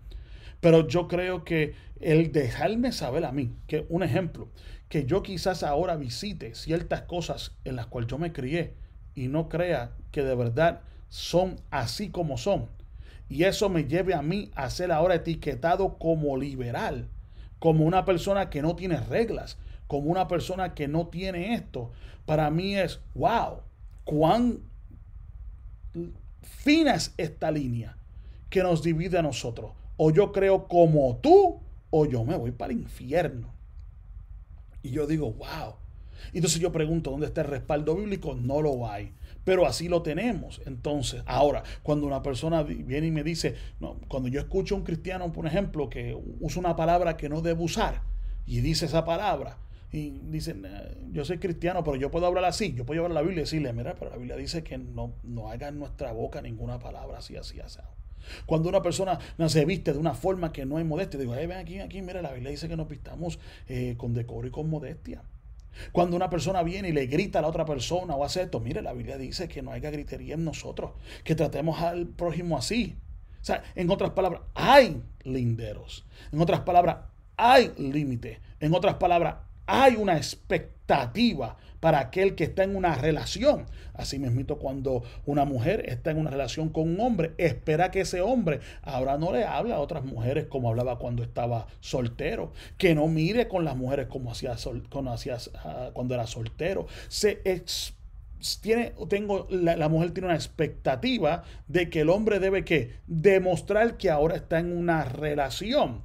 Pero yo creo que el dejarme saber a mí, que un ejemplo, que yo quizás ahora visite ciertas cosas en las cuales yo me crié y no crea que de verdad son así como son. Y eso me lleve a mí a ser ahora etiquetado como liberal, como una persona que no tiene reglas, como una persona que no tiene esto. Para mí es, wow, cuán fina es esta línea que nos divide a nosotros. O yo creo como tú, o yo me voy para el infierno. Y yo digo, wow. Entonces yo pregunto, ¿dónde está el respaldo bíblico? No lo hay. Pero así lo tenemos. Entonces, ahora, cuando una persona viene y me dice, no, cuando yo escucho a un cristiano, por ejemplo, que usa una palabra que no debe usar, y dice esa palabra, y dicen, yo soy cristiano, pero yo puedo hablar así, yo puedo hablar la Biblia y decirle, mira, pero la Biblia dice que no haga en nuestra boca ninguna palabra así, así, así. Cuando una persona se viste de una forma que no es modestia, digo, ven aquí, mira, la Biblia dice que nos vistamos con decoro y con modestia. Cuando una persona viene y le grita a la otra persona o hace esto, mire, la Biblia dice que no haya gritería en nosotros, que tratemos al prójimo así. O sea, en otras palabras, hay linderos. En otras palabras, hay límite. En otras palabras, hay una expectativa para aquel que está en una relación. Así mismo, cuando una mujer está en una relación con un hombre, espera que ese hombre ahora no le hable a otras mujeres como hablaba cuando estaba soltero, que no mire con las mujeres como hacía cuando era soltero. La mujer tiene una expectativa de que el hombre debe demostrar que ahora está en una relación.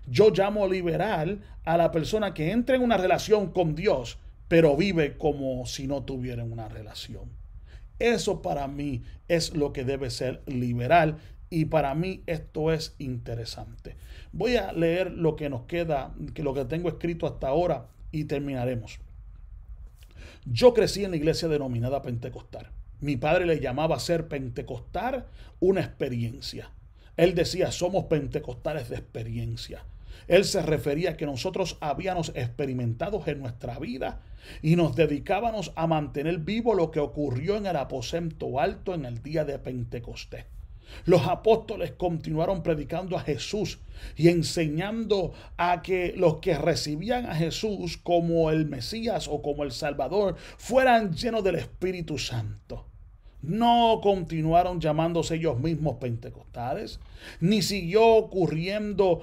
Yo llamo liberal a la persona que entra en una relación con Dios, pero vive como si no tuviera una relación. Eso para mí es lo que debe ser liberal y para mí esto es interesante. Voy a leer lo que nos queda, lo que tengo escrito hasta ahora y terminaremos. Yo crecí en la iglesia denominada Pentecostal. Mi padre le llamaba ser pentecostal una experiencia. Él decía, somos pentecostales de experiencia. Él se refería a que nosotros habíamos experimentado en nuestra vida y nos dedicábamos a mantener vivo lo que ocurrió en el aposento alto en el día de Pentecostés. Los apóstoles continuaron predicando a Jesús y enseñando a que los que recibían a Jesús como el Mesías o como el Salvador fueran llenos del Espíritu Santo. No continuaron llamándose ellos mismos pentecostales, ni siguió corriendo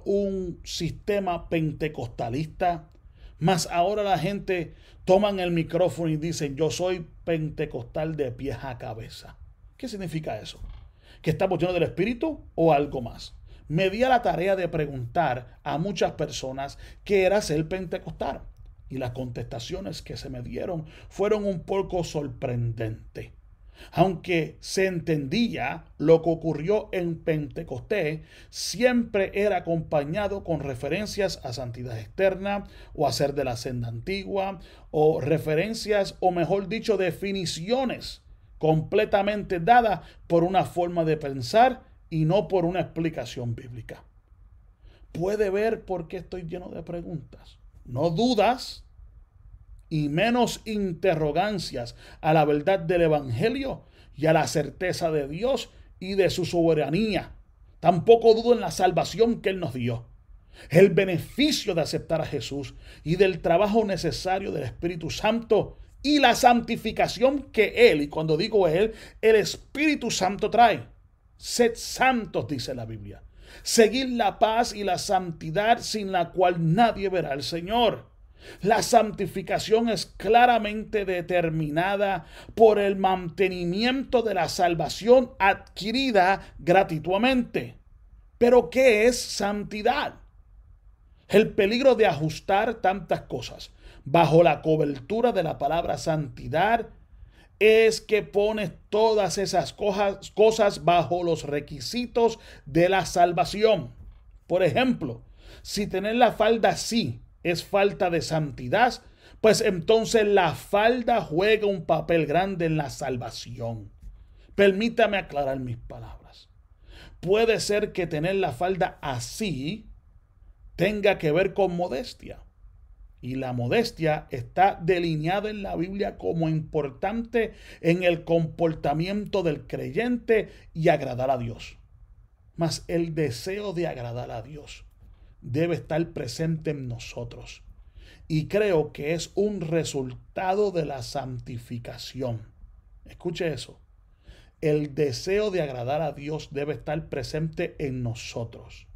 un sistema pentecostalista. Mas ahora la gente toman el micrófono y dicen, yo soy pentecostal de pies a cabeza. ¿Qué significa eso? ¿Que estamos llenos del Espíritu o algo más? Me di a la tarea de preguntar a muchas personas qué era ser pentecostal. Y las contestaciones que se me dieron fueron un poco sorprendentes. Aunque se entendía lo que ocurrió en Pentecostés, siempre era acompañado con referencias a santidad externa o a ser de la senda antigua, o referencias, o mejor dicho, definiciones completamente dadas por una forma de pensar y no por una explicación bíblica. Puede ver por qué estoy lleno de preguntas. No dudas y menos interrogancias a la verdad del Evangelio y a la certeza de Dios y de su soberanía. Tampoco dudo en la salvación que Él nos dio, el beneficio de aceptar a Jesús y del trabajo necesario del Espíritu Santo y la santificación que Él, y cuando digo Él, el Espíritu Santo trae. Sed santos, dice la Biblia. Seguid la paz y la santidad sin la cual nadie verá al Señor. La santificación es claramente determinada por el mantenimiento de la salvación adquirida gratuitamente. Pero ¿qué es santidad? El peligro de ajustar tantas cosas bajo la cobertura de la palabra santidad es que pones todas esas cosas bajo los requisitos de la salvación. Por ejemplo, si tener la falda así es falta de santidad, pues entonces la falda juega un papel grande en la salvación. Permítame aclarar mis palabras. Puede ser que tener la falda así tenga que ver con modestia. Y la modestia está delineada en la Biblia como importante en el comportamiento del creyente y agradar a Dios. Mas el deseo de agradar a Dios debe estar presente en nosotros. Y creo que es un resultado de la santificación. Escuche eso. El deseo de agradar a Dios debe estar presente en nosotros.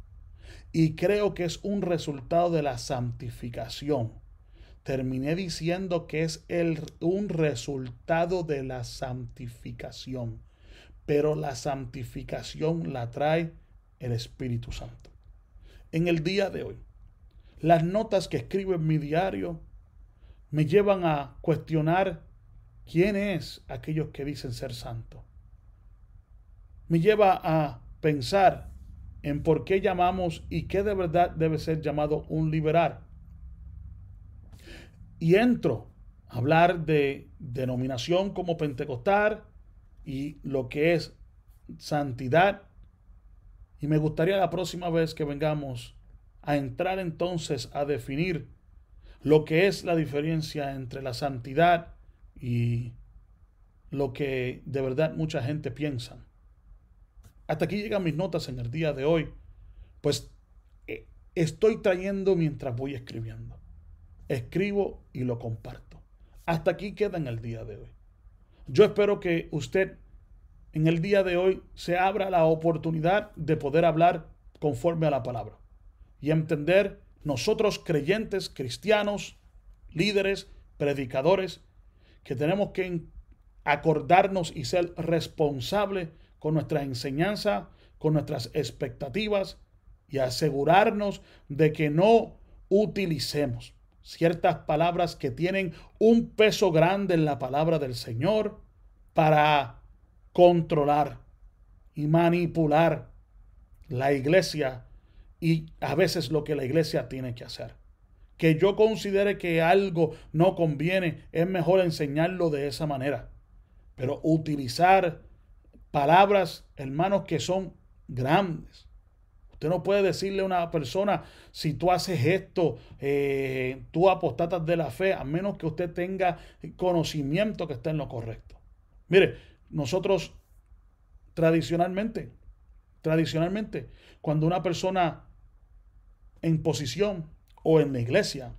Y creo que es un resultado de la santificación. Terminé diciendo que es un resultado de la santificación. Pero la santificación la trae el Espíritu Santo. En el día de hoy, las notas que escribo en mi diario me llevan a cuestionar quién es aquellos que dicen ser santos. Me lleva a pensar en por qué llamamos y qué de verdad debe ser llamado un liberal. Y entro a hablar de denominación como pentecostal y lo que es santidad. Y me gustaría la próxima vez que vengamos a entrar entonces a definir lo que es la diferencia entre la santidad y lo que de verdad mucha gente piensa. Hasta aquí llegan mis notas en el día de hoy, pues estoy trayendo mientras voy escribiendo. Escribo y lo comparto. Hasta aquí queda en el día de hoy. Yo espero que usted en el día de hoy se abra la oportunidad de poder hablar conforme a la palabra y entender nosotros creyentes, cristianos, líderes, predicadores, que tenemos que acordarnos y ser responsables con nuestra enseñanza, con nuestras expectativas y asegurarnos de que no utilicemos ciertas palabras que tienen un peso grande en la palabra del Señor para controlar y manipular la iglesia y a veces lo que la iglesia tiene que hacer. Que yo considere que algo no conviene, es mejor enseñarlo de esa manera. Pero utilizar palabras, hermanos, que son grandes. Usted no puede decirle a una persona, si tú haces esto, tú apostatas de la fe, a menos que usted tenga conocimiento que está en lo correcto. Mire, nosotros tradicionalmente, cuando una persona en posición o en la iglesia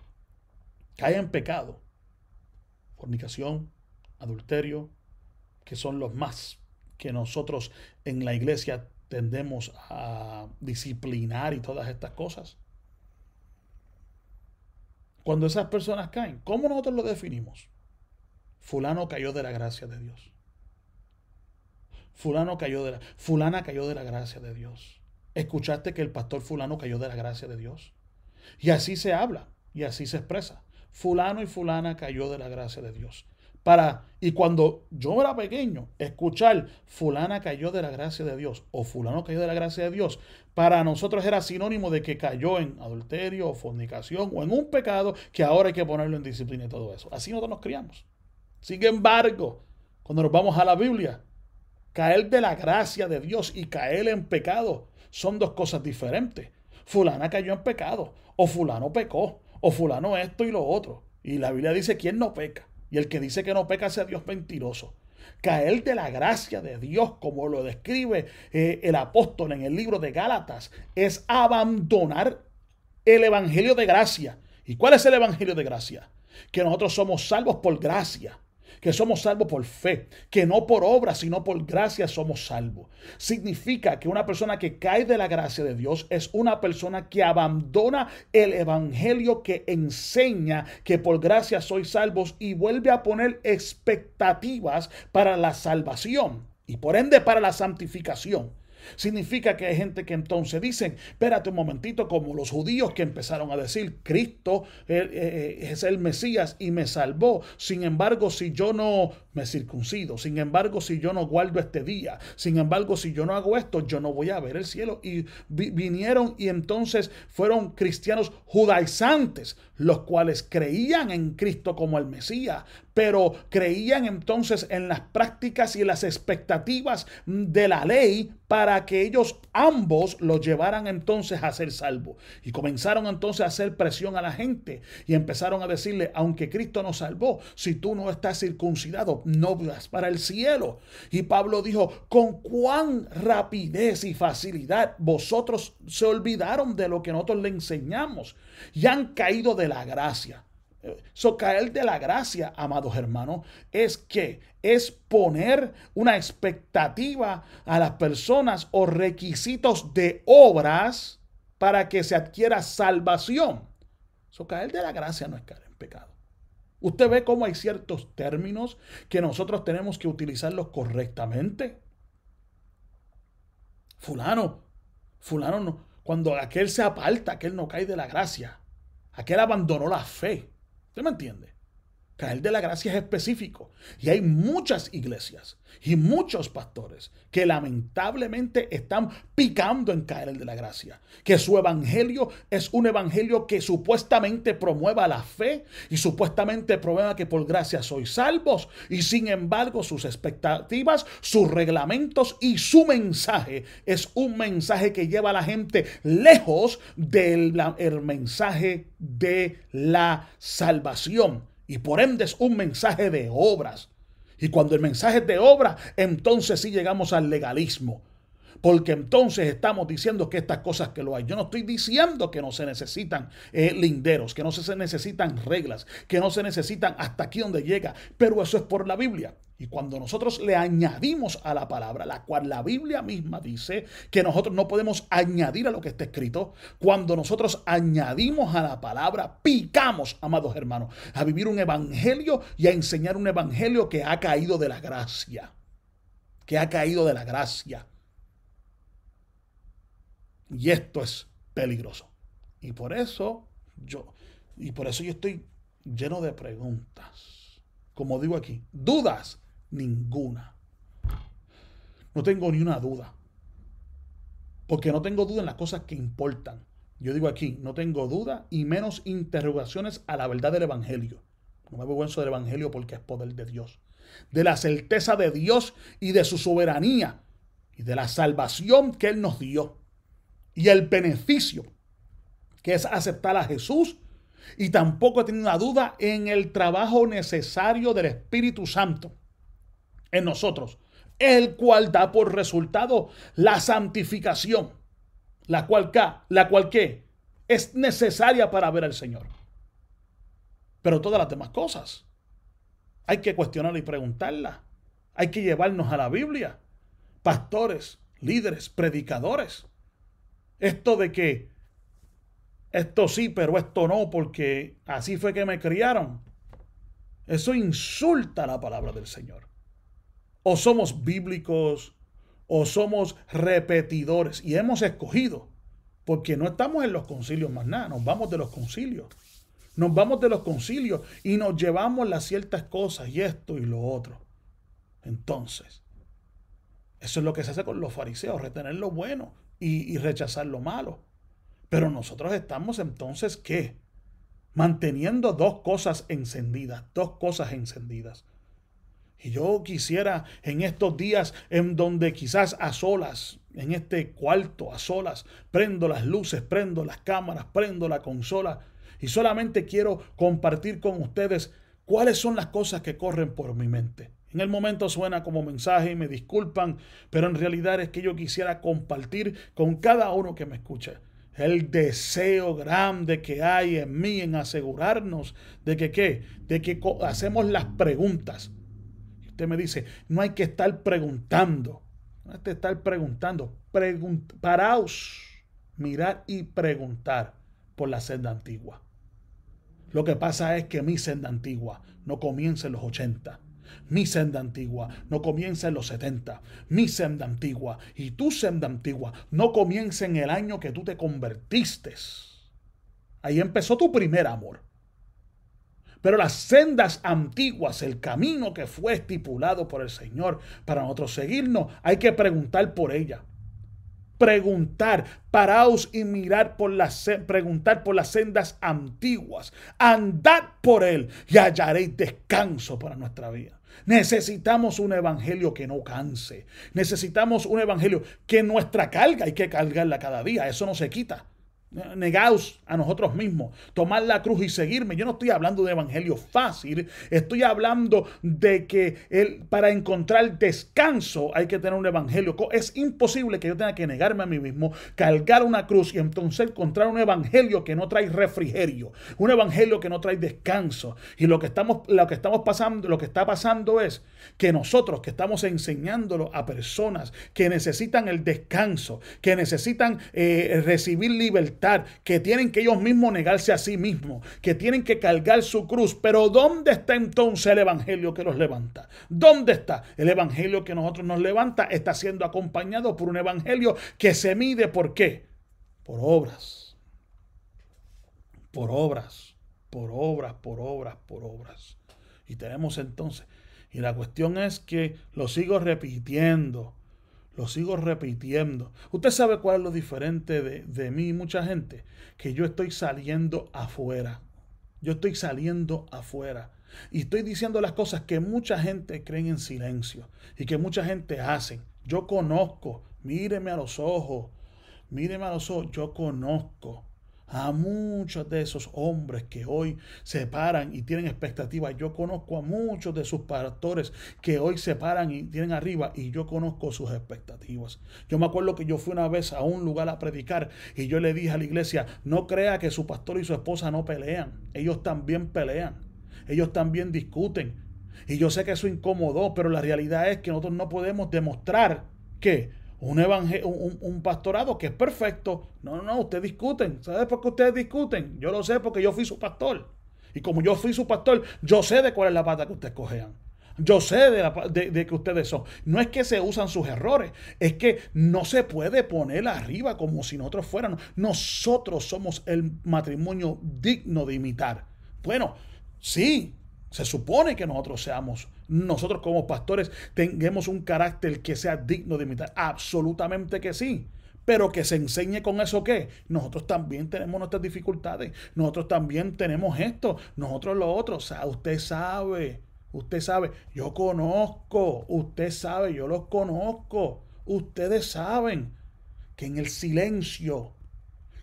cae en pecado, fornicación, adulterio, que son los más que nosotros en la iglesia tendemos a disciplinar y todas estas cosas. Cuando esas personas caen, ¿cómo nosotros lo definimos? Fulano cayó de la gracia de Dios. Fulana cayó de la gracia de Dios. ¿Escuchaste que el pastor fulano cayó de la gracia de Dios? Y así se habla y así se expresa. Fulano y fulana cayó de la gracia de Dios. Y cuando yo era pequeño, escuchar fulana cayó de la gracia de Dios o fulano cayó de la gracia de Dios, para nosotros era sinónimo de que cayó en adulterio o fornicación o en un pecado que ahora hay que ponerlo en disciplina y todo eso. Así nosotros nos criamos. Sin embargo, cuando nos vamos a la Biblia, Caer de la gracia de Dios y caer en pecado son dos cosas diferentes. Fulana cayó en pecado, o fulano pecó, o fulano esto y lo otro. Y la Biblia dice, ¿quién no peca? Y el que dice que no peca sea Dios mentiroso. Caer de la gracia de Dios, como lo describe el apóstol en el libro de Gálatas, es abandonar el evangelio de gracia. ¿Y cuál es el evangelio de gracia? Que nosotros somos salvos por gracia, que somos salvos por fe, que no por obra, sino por gracia somos salvos. Significa que una persona que cae de la gracia de Dios es una persona que abandona el evangelio que enseña que por gracia sois salvos y vuelve a poner expectativas para la salvación y por ende para la santificación. Significa que hay gente que entonces dicen, espérate un momentito, como los judíos que empezaron a decir, Cristo es el Mesías y me salvó. Sin embargo, si yo no me circuncido, sin embargo, si yo no guardo este día, sin embargo, si yo no hago esto, yo no voy a ver el cielo. Y vinieron y entonces fueron cristianos judaizantes, los cuales creían en Cristo como el Mesías, pero creían entonces en las prácticas y en las expectativas de la ley para que ellos ambos los llevaran entonces a ser salvos. Y comenzaron entonces a hacer presión a la gente y empezaron a decirle, aunque Cristo nos salvó, si tú no estás circuncidado, no vas para el cielo. Y Pablo dijo, con cuán rapidez y facilidad vosotros se olvidaron de lo que nosotros le enseñamos y han caído de la gracia. Caer de la gracia, amados hermanos, es poner una expectativa a las personas o requisitos de obras para que se adquiera salvación. Caer de la gracia no es caer en pecado. Usted ve cómo hay ciertos términos que nosotros tenemos que utilizarlos correctamente. Fulano no, cuando aquel se aparta, aquel no cae de la gracia. Aquel abandonó la fe. ¿Usted me entiende? Caer de la gracia es específico. Y hay muchas iglesias y muchos pastores que lamentablemente están picando en caer de la gracia. Que su evangelio es un evangelio que supuestamente promueva la fe y supuestamente promueva que por gracia sois salvos. Y sin embargo sus expectativas, sus reglamentos y su mensaje es un mensaje que lleva a la gente lejos del mensaje de la salvación. Y por ende es un mensaje de obras. Y cuando el mensaje es de obras, entonces sí llegamos al legalismo. Porque entonces estamos diciendo que estas cosas que lo hay. Yo no estoy diciendo que no se necesitan linderos, que no se necesitan reglas, que no se necesitan hasta aquí donde llega. Pero eso es por la Biblia. Y cuando nosotros le añadimos a la palabra, la cual la Biblia misma dice que nosotros no podemos añadir a lo que está escrito, cuando nosotros añadimos a la palabra, picamos, amados hermanos, a vivir un evangelio y a enseñar un evangelio que ha caído de la gracia. Que ha caído de la gracia. Y esto es peligroso. Y por eso yo estoy lleno de preguntas. Como digo aquí, dudas, ninguna. No tengo ni una duda. Porque no tengo duda en las cosas que importan. Yo digo aquí, no tengo duda y menos interrogaciones a la verdad del evangelio. No me avergüenzo del evangelio porque es poder de Dios. De la certeza de Dios y de su soberanía. Y de la salvación que Él nos dio. Y el beneficio que es aceptar a Jesús. Y tampoco he tenido una duda en el trabajo necesario del Espíritu Santo en nosotros, el cual da por resultado la santificación, la cual ¿qué? Es necesaria para ver al Señor. Pero todas las demás cosas hay que cuestionarlas y preguntarlas. Hay que llevarnos a la Biblia. Pastores, líderes, predicadores. Esto de que esto sí, pero esto no, porque así fue que me criaron. Eso insulta la palabra del Señor. O somos bíblicos, o somos repetidores. Y hemos escogido, porque no estamos en los concilios más nada, nos vamos de los concilios. Nos vamos de los concilios y nos llevamos las ciertas cosas y esto y lo otro. Entonces, eso es lo que se hace con los fariseos, retener lo bueno y rechazar lo malo. Pero nosotros estamos entonces, ¿qué? Manteniendo dos cosas encendidas. Y yo quisiera en estos días en donde quizás a solas, en este cuarto a solas, prendo las luces, prendo las cámaras, prendo la consola y solamente quiero compartir con ustedes cuáles son las cosas que corren por mi mente. En el momento suena como mensaje y me disculpan, pero en realidad es que yo quisiera compartir con cada uno que me escucha el deseo grande que hay en mí en asegurarnos de que ¿qué? De que hacemos las preguntas. Usted me dice, no hay que estar preguntando. No hay que estar preguntando. Paraos, mirar y preguntar por la senda antigua. Lo que pasa es que mi senda antigua no comienza en los 80. Mi senda antigua no comienza en los 70. Mi senda antigua y tu senda antigua no comienza en el año que tú te convertiste. Ahí empezó tu primer amor. Pero las sendas antiguas, el camino que fue estipulado por el Señor para nosotros seguirnos, hay que preguntar por ella. Preguntar, paraos y mirar preguntar por las sendas antiguas. Andad por él y hallaréis descanso para nuestra vida. Necesitamos un evangelio que no canse. Necesitamos un evangelio que nuestra carga hay que cargarla cada día. Eso no se quita. Negaos a nosotros mismos, tomar la cruz y seguirme. Yo no estoy hablando de evangelio fácil, estoy hablando de que para encontrar descanso hay que tener un evangelio. Es imposible que yo tenga que negarme a mí mismo, cargar una cruz y entonces encontrar un evangelio que no trae refrigerio, un evangelio que no trae descanso. Y lo que está pasando es que nosotros que estamos enseñándolo a personas que necesitan el descanso, que necesitan recibir libertad, que tienen que ellos mismos negarse a sí mismos, que tienen que cargar su cruz. Pero ¿dónde está entonces el evangelio que los levanta? ¿Dónde está? El evangelio que nosotros nos levanta está siendo acompañado por un evangelio que se mide ¿por qué? Por obras. Por obras. Por obras, por obras, por obras. Y tenemos entonces, y la cuestión es que lo sigo repitiendo. Lo sigo repitiendo. Usted sabe cuál es lo diferente de mí y mucha gente. Que yo estoy saliendo afuera. Yo estoy saliendo afuera. Y estoy diciendo las cosas que mucha gente cree en silencio. Y que mucha gente hace. Yo conozco. Míreme a los ojos. Míreme a los ojos. Yo conozco a muchos de esos hombres que hoy se paran y tienen expectativas. Yo conozco a muchos de sus pastores que hoy se paran y tienen arriba y yo conozco sus expectativas. Yo me acuerdo que yo fui una vez a un lugar a predicar y yo le dije a la iglesia, no crea que su pastor y su esposa no pelean. Ellos también pelean. Ellos también discuten. Y yo sé que eso incomodó, pero la realidad es que nosotros no podemos demostrar que un pastorado que es perfecto. No, ustedes discuten. ¿Sabes por qué ustedes discuten? Yo lo sé porque yo fui su pastor. Y como yo fui su pastor, yo sé de cuál es la pata que ustedes cojean. Yo sé de que ustedes son. No es que se usan sus errores, es que no se puede poner arriba como si nosotros fuéramos. Nosotros somos el matrimonio digno de imitar. Bueno, sí, se supone que nosotros como pastores tengamos un carácter que sea digno de imitar. Absolutamente que sí. Pero que se enseñe con eso ¿qué? Nosotros también tenemos nuestras dificultades. Nosotros también tenemos esto. Nosotros lo otro. O sea, usted sabe, yo conozco. Usted sabe, yo los conozco. Ustedes saben que en el silencio,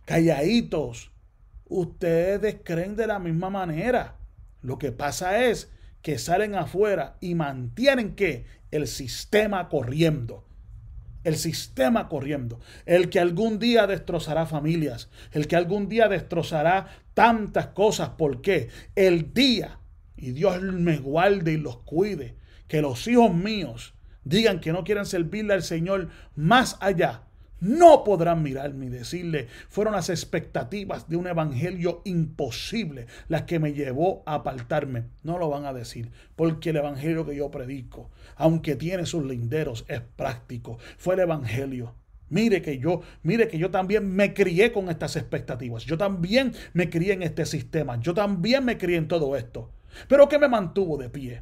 calladitos, ustedes creen de la misma manera. Lo que pasa es que salen afuera y mantienen que el sistema corriendo. El sistema corriendo. El que algún día destrozará familias. El que algún día destrozará tantas cosas. ¿Por qué? El día, y Dios me guarde y los cuide, que los hijos míos digan que no quieren servirle al Señor más allá. No podrán mirarme y decirle, fueron las expectativas de un evangelio imposible las que me llevó a apartarme. No lo van a decir, porque el evangelio que yo predico, aunque tiene sus linderos, es práctico. Fue el evangelio. Mire que yo también me crié con estas expectativas. Yo también me crié en este sistema. Yo también me crié en todo esto. Pero ¿qué me mantuvo de pie?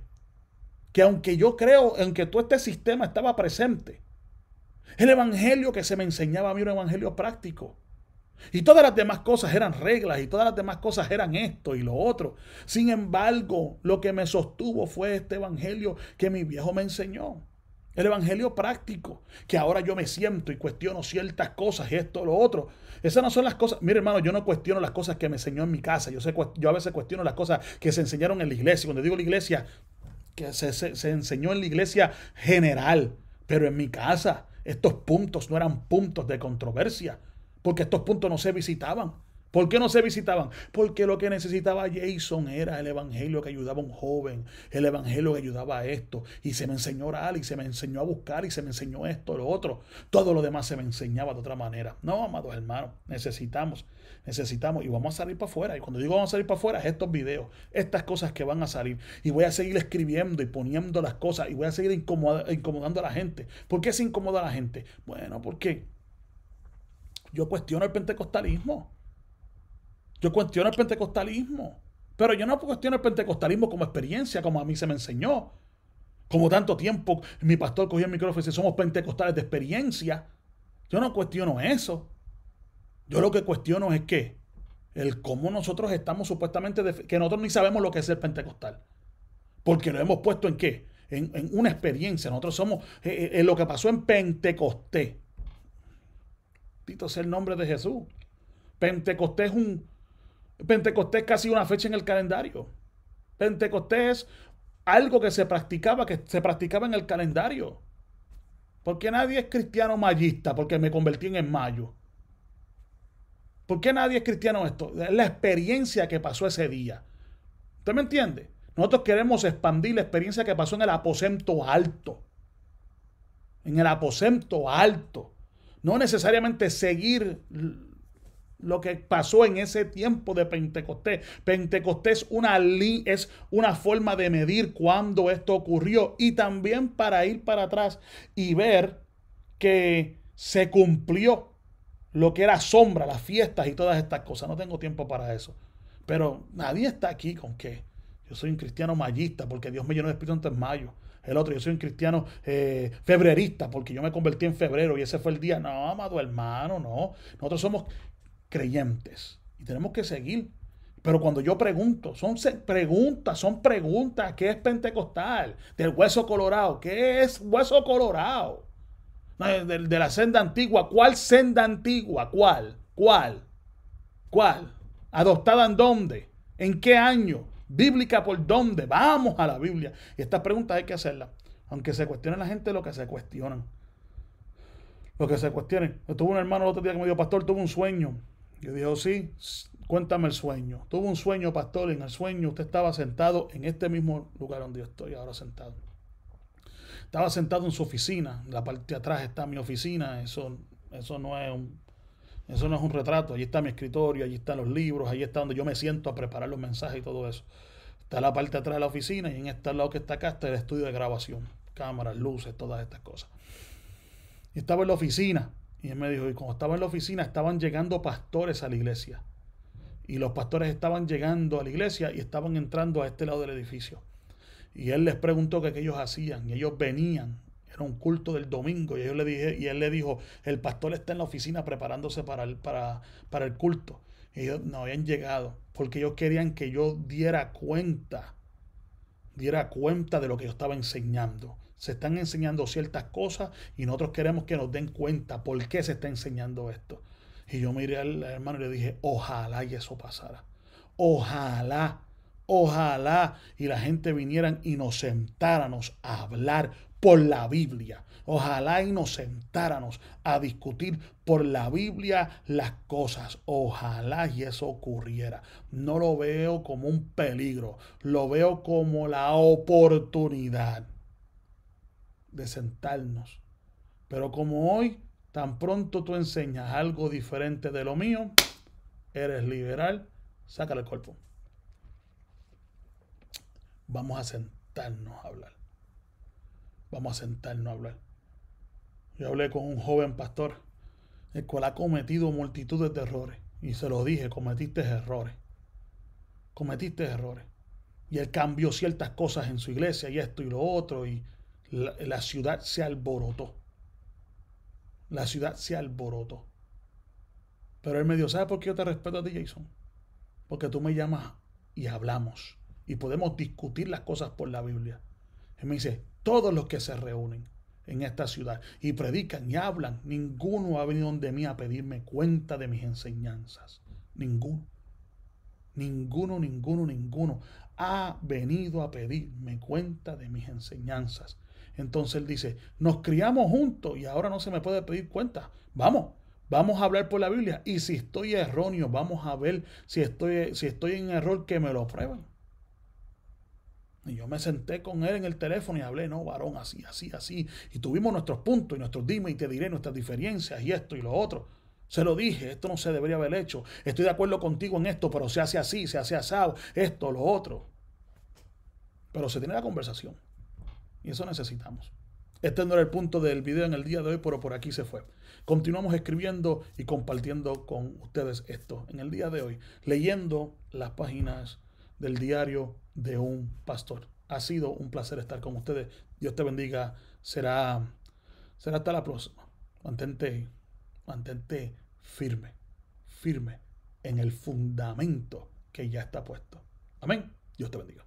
Que aunque yo creo en que todo este sistema estaba presente, el evangelio que se me enseñaba a mí era un evangelio práctico. Y todas las demás cosas eran reglas y todas las demás cosas eran esto y lo otro. Sin embargo, lo que me sostuvo fue este evangelio que mi viejo me enseñó. El evangelio práctico, que ahora yo me siento y cuestiono ciertas cosas, esto, lo otro. Esas no son las cosas. Mire, hermano, yo no cuestiono las cosas que me enseñó en mi casa. Yo a veces cuestiono las cosas que se enseñaron en la iglesia. Cuando digo la iglesia, que se enseñó en la iglesia general. Pero en mi casa, estos puntos no eran puntos de controversia. Porque estos puntos no se visitaban. ¿Por qué no se visitaban? Porque lo que necesitaba Jason era el evangelio que ayudaba a un joven, el evangelio que ayudaba a esto. Y se me enseñó a orar, y se me enseñó a buscar, y se me enseñó esto, lo otro. Todo lo demás se me enseñaba de otra manera. No, amados hermanos, necesitamos, y vamos a salir para afuera. Y cuando digo vamos a salir para afuera, es estos videos, estas cosas que van a salir. Y voy a seguir escribiendo y poniendo las cosas, y voy a seguir incomodando a la gente. ¿Por qué se incomoda a la gente? Bueno, porque yo cuestiono el pentecostalismo. Yo cuestiono el pentecostalismo, pero yo no cuestiono el pentecostalismo como experiencia, como a mí se me enseñó. Como tanto tiempo mi pastor cogió el micrófono y dice, somos pentecostales de experiencia. Yo no cuestiono eso. Yo lo que cuestiono es que el cómo nosotros estamos supuestamente, que nosotros ni sabemos lo que es el pentecostal. Porque lo hemos puesto en qué? En una experiencia. Nosotros somos en lo que pasó en Pentecostés. Bendito sea el nombre de Jesús. Pentecostés es casi una fecha en el calendario. Pentecostés es algo que se practicaba en el calendario. ¿Por qué nadie es cristiano mayista? Porque me convertí en mayo. ¿Por qué nadie es cristiano esto? Es la experiencia que pasó ese día. ¿Usted me entiende? Nosotros queremos expandir la experiencia que pasó en el aposento alto. En el aposento alto. No necesariamente seguir lo que pasó en ese tiempo de Pentecostés. Pentecostés es una forma de medir cuándo esto ocurrió y también para ir para atrás y ver que se cumplió lo que era sombra, las fiestas y todas estas cosas. No tengo tiempo para eso. Pero nadie está aquí con que yo soy un cristiano mayista porque Dios me llenó de Espíritu Santo en mayo. El otro, yo soy un cristiano febrerista porque yo me convertí en febrero y ese fue el día. No, amado hermano, no. Nosotros somos creyentes y tenemos que seguir. Pero cuando yo pregunto, son preguntas. ¿Qué es pentecostal? Del hueso colorado. ¿Qué es hueso colorado? De la senda antigua. ¿Cuál senda antigua? ¿Cuál? ¿Adoptada en dónde? ¿En qué año? ¿Bíblica por dónde? Vamos a la Biblia. Y estas preguntas hay que hacerlas. Aunque se cuestionen la gente lo que se cuestionan. Lo que se cuestionen. Tuve un hermano el otro día que me dijo, pastor, tuve un sueño. Yo dije, sí, cuéntame el sueño. Tuve un sueño, pastor, y en el sueño usted estaba sentado en este mismo lugar donde yo estoy ahora sentado. Estaba sentado en su oficina. En la parte de atrás está mi oficina. Eso no es un retrato. Allí está mi escritorio, allí están los libros, allí está donde yo me siento a preparar los mensajes y todo eso. Está la parte de atrás de la oficina y en este lado que está acá está el estudio de grabación. Cámaras, luces, todas estas cosas. Y estaba en la oficina. Y él me dijo, y cuando estaba en la oficina estaban llegando pastores a la iglesia. Y los pastores estaban llegando a la iglesia y estaban entrando a este lado del edificio. Y él les preguntó qué ellos hacían. Y ellos venían. Era un culto del domingo. Y él le dijo, el pastor está en la oficina preparándose para el culto. Y ellos no habían llegado. Porque ellos querían que yo diera cuenta de lo que yo estaba enseñando. Se están enseñando ciertas cosas y nosotros queremos que nos den cuenta por qué se está enseñando esto. Y yo miré al hermano y le dije, ojalá y eso pasara. Ojalá y la gente vinieran y nos sentáramos a hablar por la Biblia. Ojalá y nos sentáramos a discutir por la Biblia las cosas. Ojalá y eso ocurriera. No lo veo como un peligro, lo veo como la oportunidad de sentarnos. Pero como hoy, tan pronto tú enseñas algo diferente de lo mío, eres liberal, sácale el cuerpo. Vamos a sentarnos a hablar. Yo hablé con un joven pastor, el cual ha cometido multitudes de errores. Y se lo dije, cometiste errores. Y él cambió ciertas cosas en su iglesia y esto y lo otro. Y la ciudad se alborotó. Pero él me dijo, ¿sabes por qué yo te respeto a ti, Jason? Porque tú me llamas y hablamos y podemos discutir las cosas por la Biblia. Él me dice, todos los que se reúnen en esta ciudad y predican y hablan, ninguno ha venido donde mí a pedirme cuenta de mis enseñanzas. Ninguno. Ninguno ha venido a pedirme cuenta de mis enseñanzas. Entonces él dice, nos criamos juntos y ahora no se me puede pedir cuenta. Vamos a hablar por la Biblia. Y si estoy erróneo, vamos a ver si estoy en error, que me lo prueben. Y yo me senté con él en el teléfono y hablé, no, varón, así, así, así. Y tuvimos nuestros puntos y nuestros dime y te diré nuestras diferencias y esto y lo otro. Se lo dije, esto no se debería haber hecho. Estoy de acuerdo contigo en esto, pero se hace así, se hace asado, esto, lo otro. Pero se tiene la conversación. Y eso necesitamos. Este no era el punto del video en el día de hoy, pero por aquí se fue. Continuamos escribiendo y compartiendo con ustedes esto en el día de hoy, leyendo las páginas del diario de un pastor. Ha sido un placer estar con ustedes. Dios te bendiga. Será hasta la próxima. Mantente firme, firme en el fundamento que ya está puesto. Amén. Dios te bendiga.